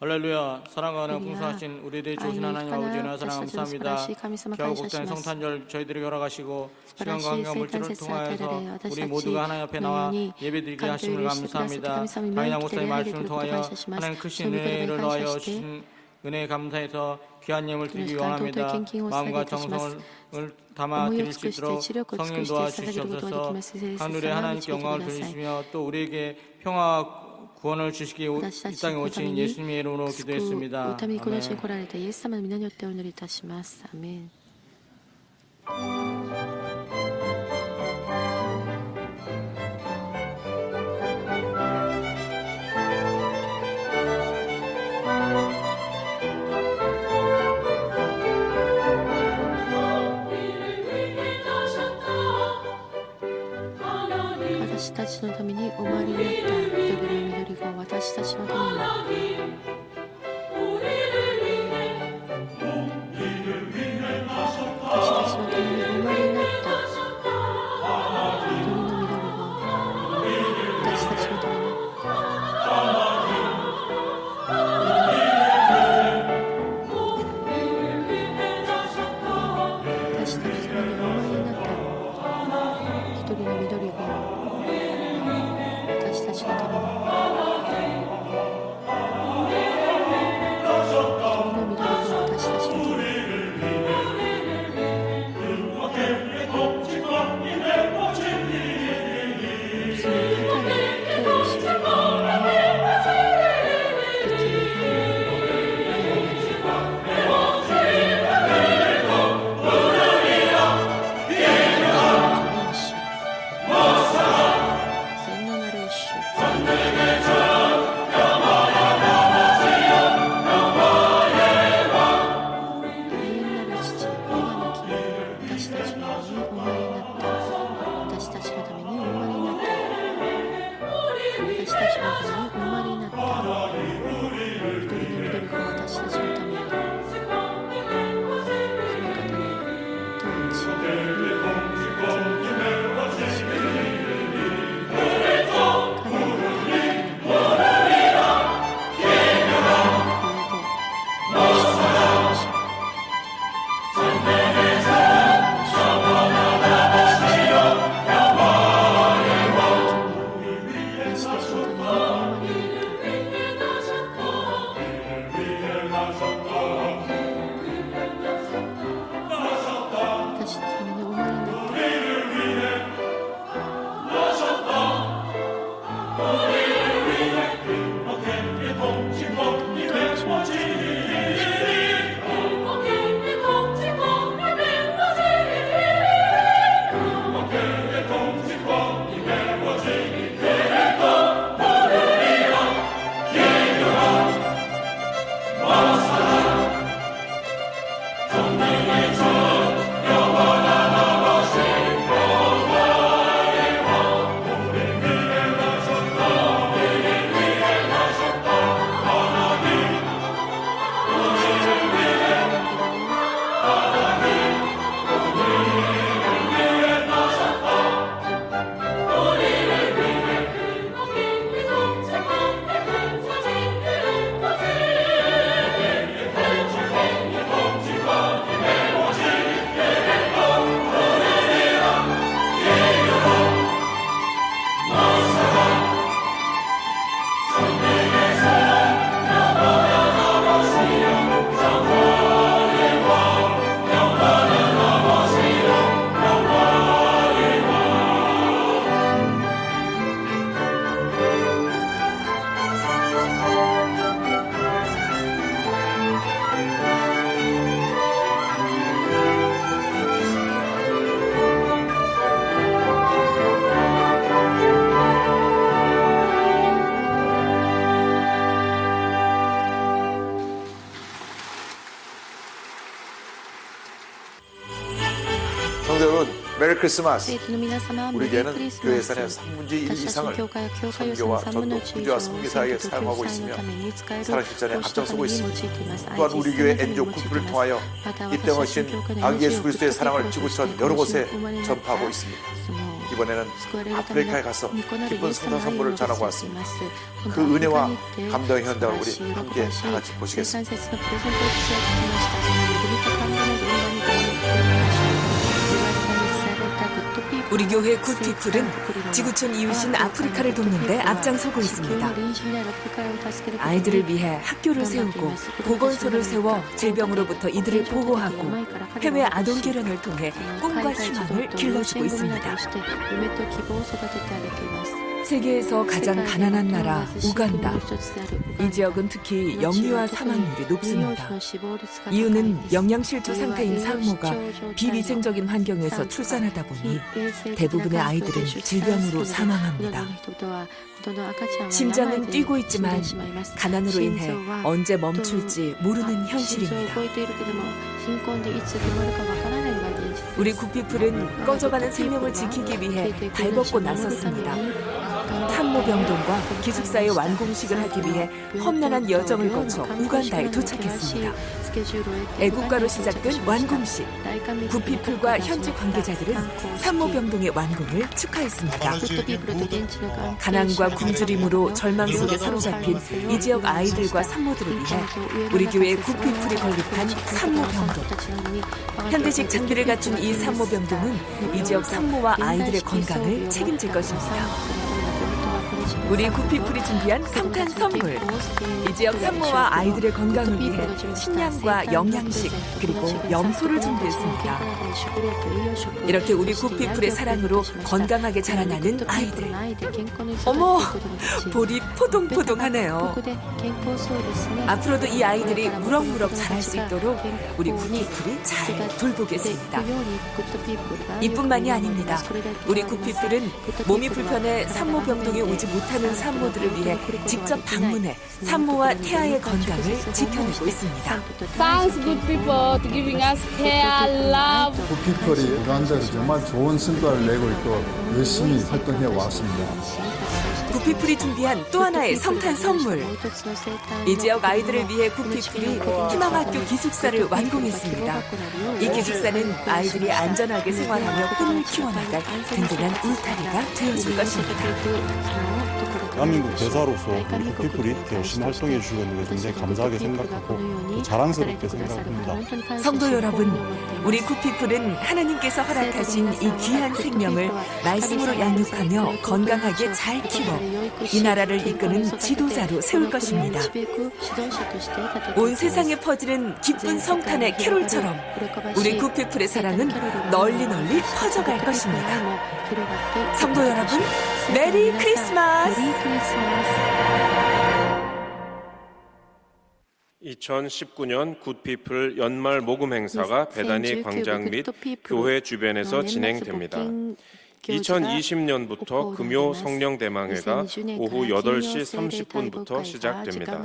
할렐루야. 사랑과 은혜 할렐루야. 풍성하신 우리들의 아이는 조신 하나님 하나, 아버지 은혜 사랑 다시 감사합니다. 다시 감사만 겨우 감사하시마스. 복장의 성탄절 저희들에게 허락하시고 시간과 다시 환경 물질을 세탄 통하여서 세사테레레요. 다시 우리 다시 모두가 하나님 앞에 나와 너희니 예배드리게 하심을 감사를 감사합니다. 감사함이 강인하 명이 목사님 기대하게 말씀을 되도록 통하여 감사하시마스. 하나님 크신 저희 은혜를 그들에게 더하여 감사하시되 주신 은혜에 감사해서 귀한 예물 드리기 그러니까 원합니다. 도토리 갱킹 마음과 호스타게 정성을 담아 思いを 드릴 수 尽くして 있도록 知力を尽 성령 くして捧げることができ 도와주시옵소서. ます。聖 하늘의 様 하나님께 導いて 영광을 ください。 돌리시며 또 우리에게 평화 구원을 주시기 이 私たち 땅에 のため 오신 に 예수님의 이름으로 救う 기도했습니다. ためにこの地に 아멘. 来られたイエス様の皆によってお祈りいたします。アメン。 私たちのためにお回りになった緑の緑子、私たちのために私たちのためにお回りになった緑の緑子、私たちのために私たちのためにお回りになった一人の緑子、私たちのために 성도 여러분, 메리 크리스마스. 生徒の皆様、メ 우리 リー 교회는 クリス 교회 マス。 예산의 3분의 1 私たち 이상을 の教会は教会予算 선교와 3分の 전도, 1 以 구조와 上を 선교 選 사역에 挙と 사용하고 救済の 있으며 ために使える 살아실전에 奉仕のた 앞장서고 めに用い 있습니다. ています。 또한 愛 우리 実 교회 践のために 엔조 用いてい 군부를 ます。 통하여 また 이 땅에 私たち 오신 の教会の 아기 エナジー 예수 を 그리스도의 受け 사랑을 取ることとして 지구촌 여러 この地 곳에 に生まれになった 전파하고 있습니다. その 이번에는 救われるための 아프리카에 가서 御子なるイ 기쁜 エス様 성사 の愛を 선물을 述べ 전하고 てい 왔습니다. ます。 그 은혜와 今度アフリカに行って 감동의 현장을 우리 素晴らしい 함께 喜ばしい 다 같이 生 보시겠습니다. 産節のプレゼントを私は聞きました。その恵みと感動の現場にご覧になっておりました。言われたに伝えられたグッドピープル 우리 교회 굿피플은 지구촌 이웃인 아프리카를 돕는 데 앞장서고 있습니다. 아이들을 위해 학교를 세우고 보건소를 세워 질병으로부터 이들을 보호하고 해외 아동 교련을 통해 꿈과 희망을 길러주고 있습니다. 세계에서 가장 가난한 나라 우간다. 이 지역은 특히 영유아 사망률이 높습니다. 이유는 영양실조 상태인 산모가 비위생적인 환경에서 출산하다 보니 대부분의 아이들은 질병으로 사망합니다. 심장은 뛰고 있지만 가난으로 인해 언제 멈출지 모르는 현실입니다. 우리 굿피플은 꺼져가는 생명을 지키기 위해 발벗고 나섰습니다. 산모병동과 기숙사의 완공식을 하기 위해 험난한 여정을 거쳐 우간다에 도착했습니다. 애국가로 시작된 완공식. 굿피플과 현지 관계자들은 산모병동의 완공을 축하했습니다. 가난과 굶주림으로 절망 속에 사로잡힌 이 지역 아이들과 산모들을 위해 우리 교회 굿피플이 건립한 산모병동. 현대식 장비를 갖춘 이 산모병동은 이 지역 산모와 아이들의 건강을 책임질 것입니다. 우리 굿피플이 준비한 성탄 선물. 이 지역 산모와 아이들의 건강을 위해 식량과 영양식 그리고 염소를 준비했습니다. 이렇게 우리 굿피플의 사랑으로 건강하게 자라나는 아이들. 어머, 볼이 포동포동하네요. 앞으로도 이 아이들이 무럭무럭 자랄 수 있도록 우리 굿피플이 잘 돌보겠습니다. 이뿐만이 아닙니다. 우리 굿피플은 몸이 불편해 산모병동에 오지 못하는 산모들을 위해 직접 방문해 산모와 태아의 건강을 지켜내고 있습니다. Thanks, good people, to giving us care, love. 굿피플이 우간다에서 정말 좋은 성과를 내고 있고 열심히 활동해 왔습니다. 굿피플이 준비한 또 하나의 성탄 선물. 이 지역 아이들을 위해 굿피플이 희망학교 기숙사를 완공했습니다. 이 기숙사는 아이들이 안전하게 생활하며 꿈을 키워나갈 든든한 울타리가 되어줄 것입니다. 대한민국 대사로서 우리 굿피플이 이렇게 열심히 활동해 주시고 있는 게 굉장히 감사하게 생각하고 자랑스럽게 생각합니다. 성도 여러분, 우리 굿피플은 하나님께서 허락하신 이 귀한 생명을 말씀으로 양육하며 건강하게 잘 키워 이 나라를 이끄는 지도자로 세울 것입니다. 온 세상에 퍼지는 기쁜 성탄의 캐롤처럼 우리 굿피플의 사랑은 널리 퍼져갈 것입니다. 성도 여러분, 메리 크리스마스! 2019년 굿피플 연말 모금 행사가 배단위 광장 및 교회 주변에서 진행됩니다. 2020년부터 금요 성령대망회가 오후 8시 30분부터 시작됩니다.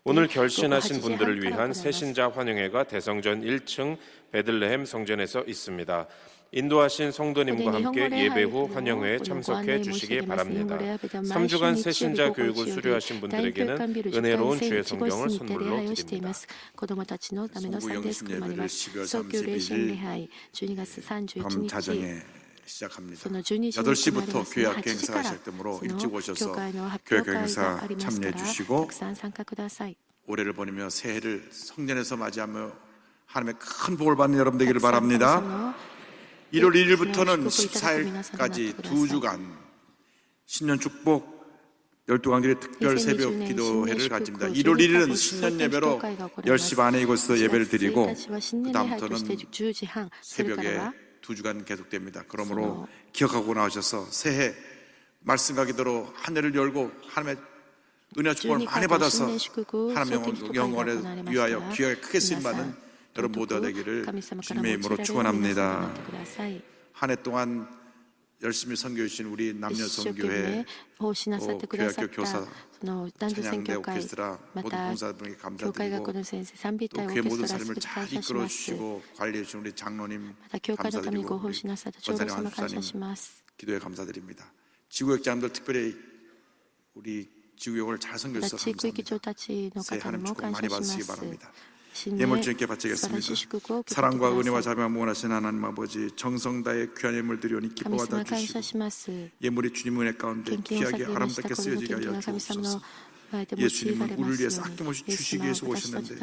오늘 결신하신 분들을 위한 새신자 환영회가 대성전 1층 베들레헴 성전에서 있습니다. 인도하신 성도님과 함께 예배 후 환영회에 참석해 주시기 바랍니다. 3주간 새신자 교육을 수료하신 분들에게는 은혜로운 주의 성경을 선물로 드립니다. 성부영신 예배를 12월 31일 밤 자정에 시작합니다. 8시부터 교회 학교 행사가 시작되므로 일찍 오셔서 교회 학교 행사 참여해 주시고 올해를 보내며 새해를 성전에서 맞이하며 하나님의 큰 복을 받는 여러분 되기를 바랍니다. 1월 1일부터는 14일까지 2주간 신년 축복 12강들의 특별 새벽 기도회를 가집니다. 1월 1일은 신년 예배로 10시 반에 이곳에서 예배를 드리고 그 다음부터는 새벽에 2주간 계속됩니다. 그러므로 기억하고 나오셔서 새해 말씀과 기도로 한 해를 열고 하나님의 은혜와 축복을 많이 받아서 하나님의 영광을 위하여 귀하게 크게 쓰임받는 여러분 모두가 되기를 주님의 이름으로 축원합니다. 한 해 동안 열심히 선교해주신 우리 남녀성교회 교회학교 교사 찬양대 오케스트라 모든 봉사분에게 감사드리고 또 교회 모든 사람을 잘 이끌어주시고 관리해주신 우리 장로님 감사드리고 우리 원사님 한수사님 기도에 감사드립니다. 지구역장님들 특별히 우리 지구역을 잘 선교해주셔서 감사합니다. 새해 하나님 축복 많이 받으시기 바랍니다. 예물 주님께 바치겠습니다. 사랑과 은혜와 자비와 무한하신 하나님 아버지 정성 다해 귀한 예물 드리오니 기뻐 받아주시고 예물이 주님 은혜 가운데 귀하게 아름답게 쓰여지게 하여 주옵소서. 예수님은 우리를 위해서 아낌없이 주시기 위해서 오셨는데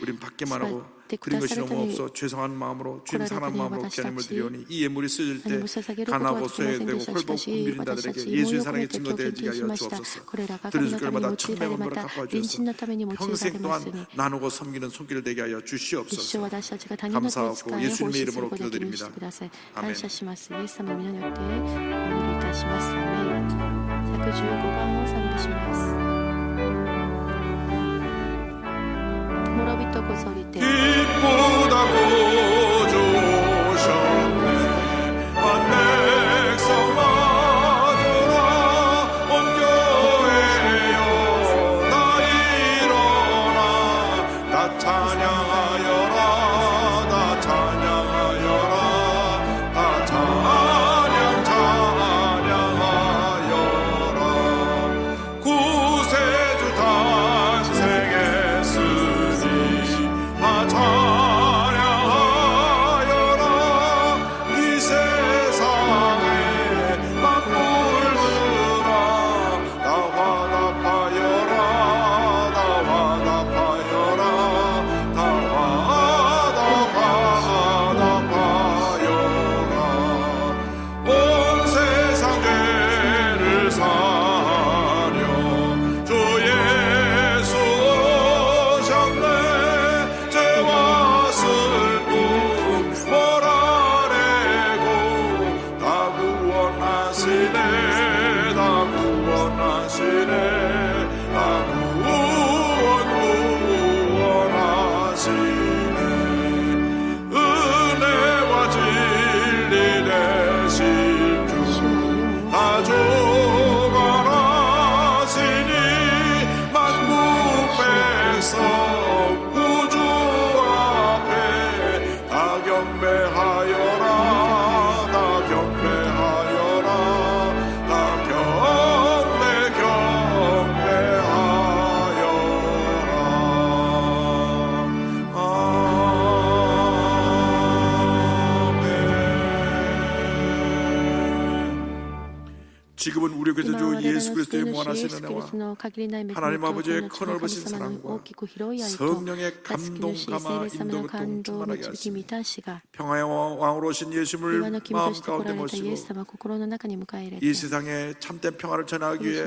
우린 받기만 하고 드린 것이 너무 없어 죄송한 마음으로 주님 사랑하는 마음으로 귀한 예물 드리오니 이 예물이 쓰여질 때 가난하고 소외되고 홀복 굶주린 자들에게 예수의 사랑의 증거되게 하여 주옵소서. 드린 술결마다 1,100원으로 갚아주셔서 평생 동안 나누고 섬기는 손길 되게 하여 주시옵소서. 감사하고 예수님의 이름으로 기도드립니다. 아멘. 諸人こそりて 기쁘다고 주셨네 백성 맞으라 온 교회여 다 일어나 다 찬양하여라 다 찬양하여라 다 찬양하여라 구세주 탄생했으니 다 찬양하여라 이 세상에 막물들아 다 화답하여라 다 화답하여라 다 화답하여라 온 세상 죄를 사려 주 예수 오셨네 죄와 슬픔 몰아내고 다 구원하시네 다 구원하시네 다 구원하시네 은혜와 진리 되신 주 다 조관하시니 만국 백성 구주 앞에 다 경배하여라 다 경배하여라 다 지금은 우리 교회 주 예수 그리스도의 무한하신 은혜와 하나님 아버지의 커넓으신 사랑과 성령의 감동 감화 인도를 충만하게 하시니 평화의 왕으로 오신 예수님을 마음 가운데 모시고 이 세상에 참된 평화를 전하기 위해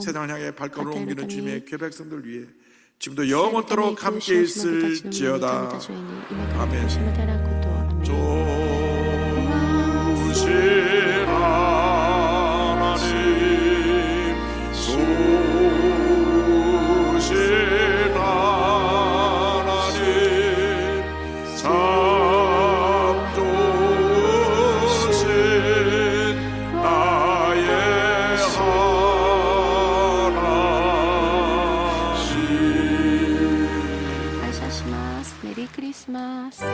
세상을 향해 발걸음을 옮기는 주님의 교회 백성들 위해 지금도 영원토록 함께 있을지어다. 아멘. 조실 하나님 조실 하나님 참 좋으신 ます。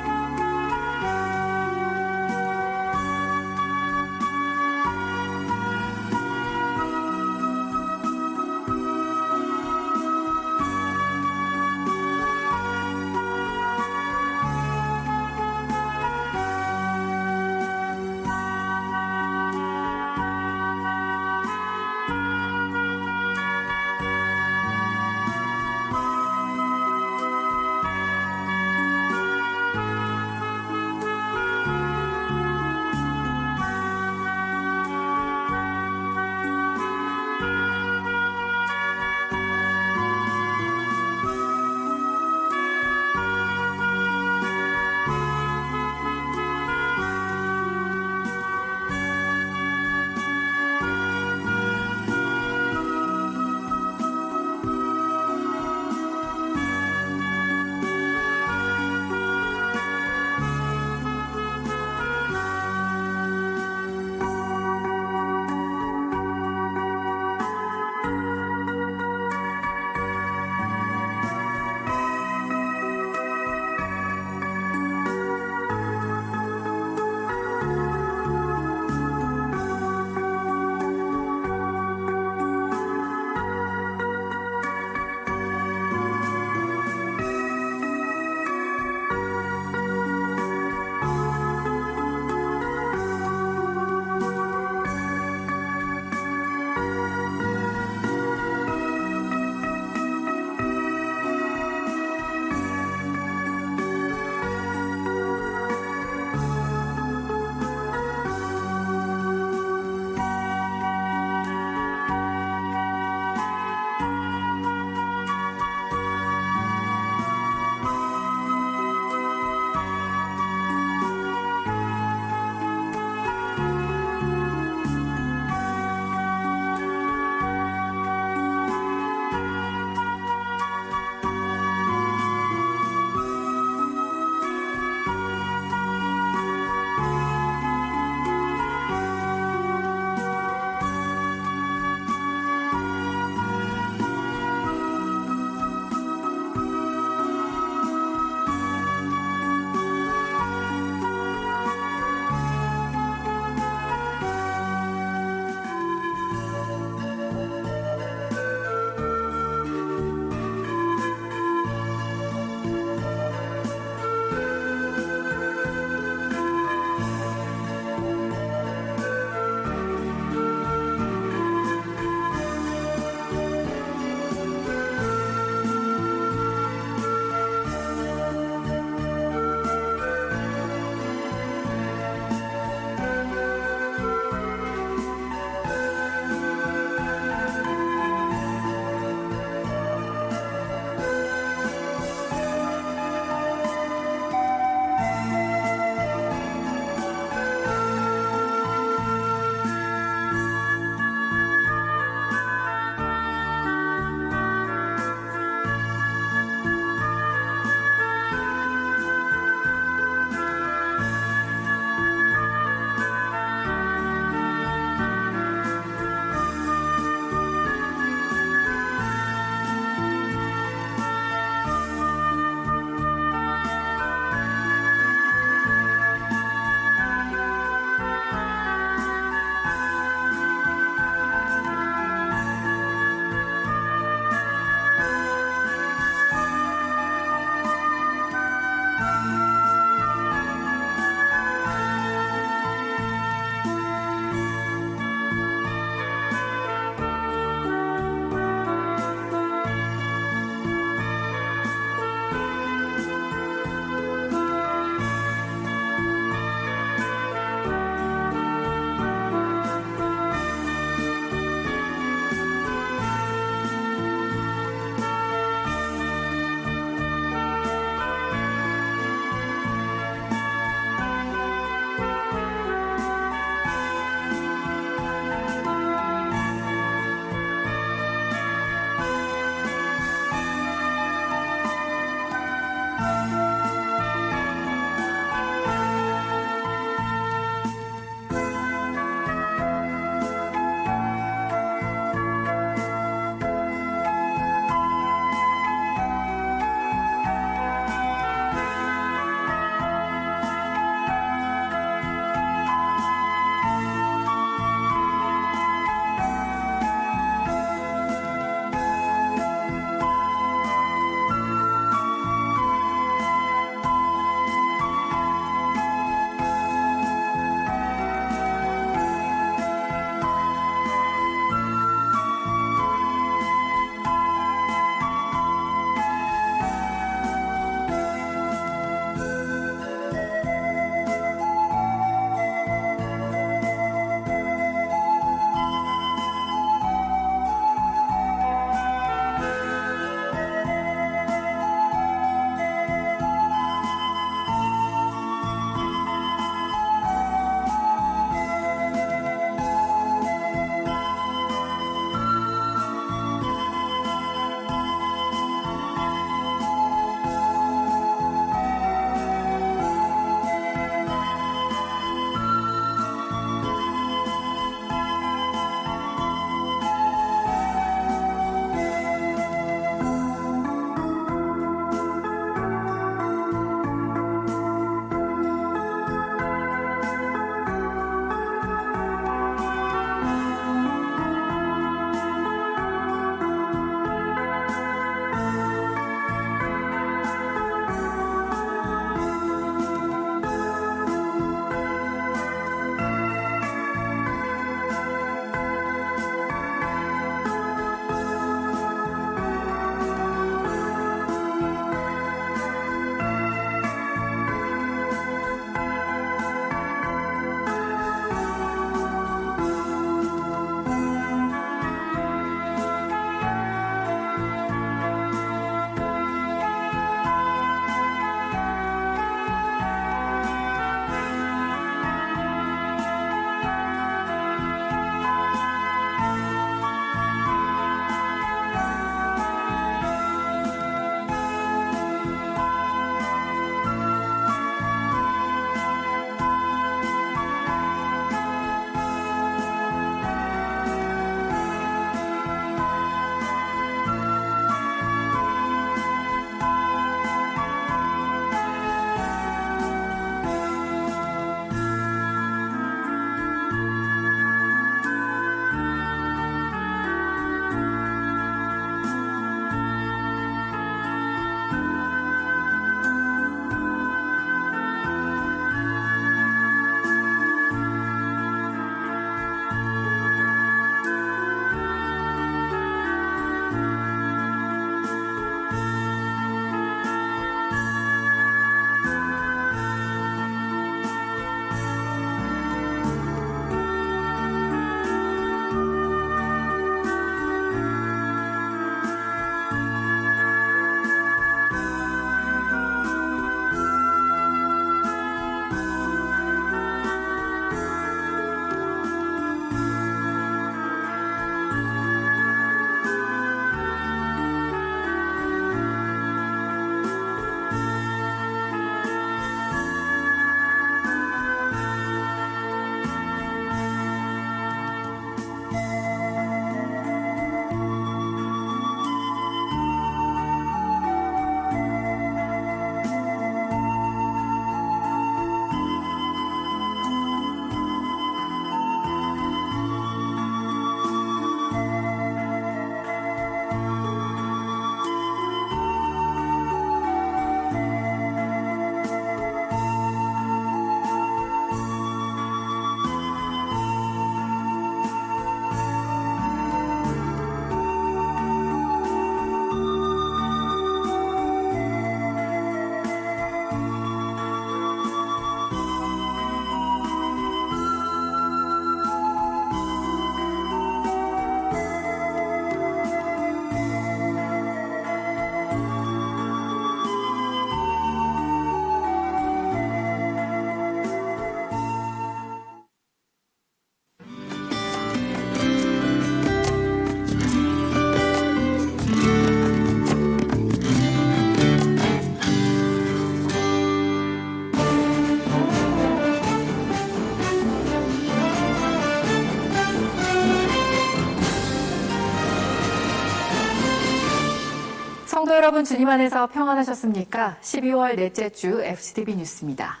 성도 여러분, 주님 안에서 평안하셨습니까? 12월 넷째 주 FCTV 뉴스입니다.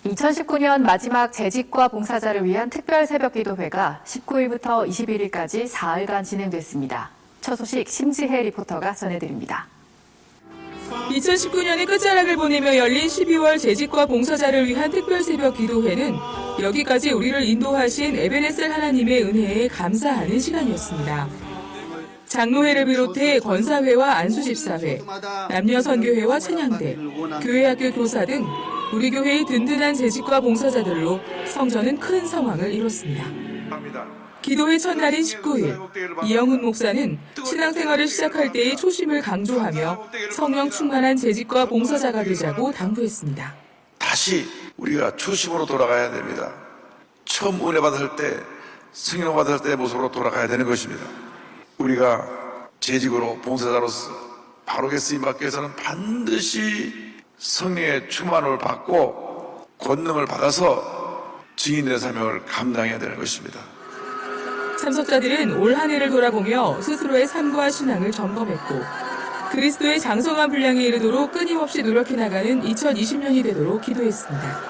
2019년 마지막 재직과 봉사자를 위한 특별 새벽기도회가 19일부터 21일까지 사흘간 진행됐습니다. 첫 소식 심지혜 리포터가 전해드립니다. 2019년의 끝자락을 보내며 열린 12월 재직과 봉사자를 위한 특별 새벽 기도회는 여기까지 우리를 인도하신 에베네셀 하나님의 은혜에 감사하는 시간이었습니다. 장로회를 비롯해 권사회와 안수집사회, 남녀선교회와 찬양대, 교회학교 교사 등 우리 교회의 든든한 재직과 봉사자들로 성전은 큰 성황을 이뤘습니다. 기도회 첫날인 19일, 이영훈 목사는 신앙생활을 시작할 때의 초심을 강조하며 성령 충만한 재직과 봉사자가 되자고 당부했습니다. 다시 우리가 초심으로 돌아가야 됩니다. 처음 은혜 받을 때, 성령 받을 때의 모습으로 돌아가야 되는 것입니다. 우리가 재직으로 봉사자로서 바르게 쓰임받기 위해서는 반드시 성령의 충만을 받고 권능을 받아서 증인의 사명을 감당해야 되는 것입니다. 참석자들은 올 한 해를 돌아보며 스스로의 삶과 신앙을 점검했고 그리스도의 장성한 분량에 이르도록 끊임없이 노력해 나가는 2020년이 되도록 기도했습니다.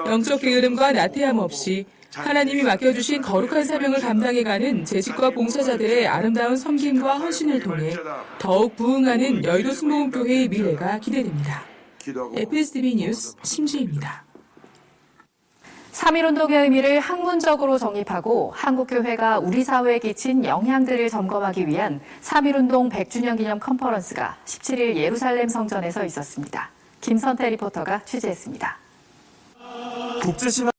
영적 게으름과 나태함 없이 하나님이 맡겨주신 거룩한 사명을 감당해가는 재직과 봉사자들의 아름다운 섬김과 헌신을 통해 더욱 부흥하는 여의도 순복음교회의 미래가 기대됩니다. FSTV 뉴스 심지혜입니다. 3.1운동의 의미를 학문적으로 정립하고 한국교회가 우리 사회에 끼친 영향들을 점검하기 위한 3.1운동 100주년 기념 컨퍼런스가 17일 예루살렘 성전에서 있었습니다. 김선태 리포터가 취재했습니다. 국제신학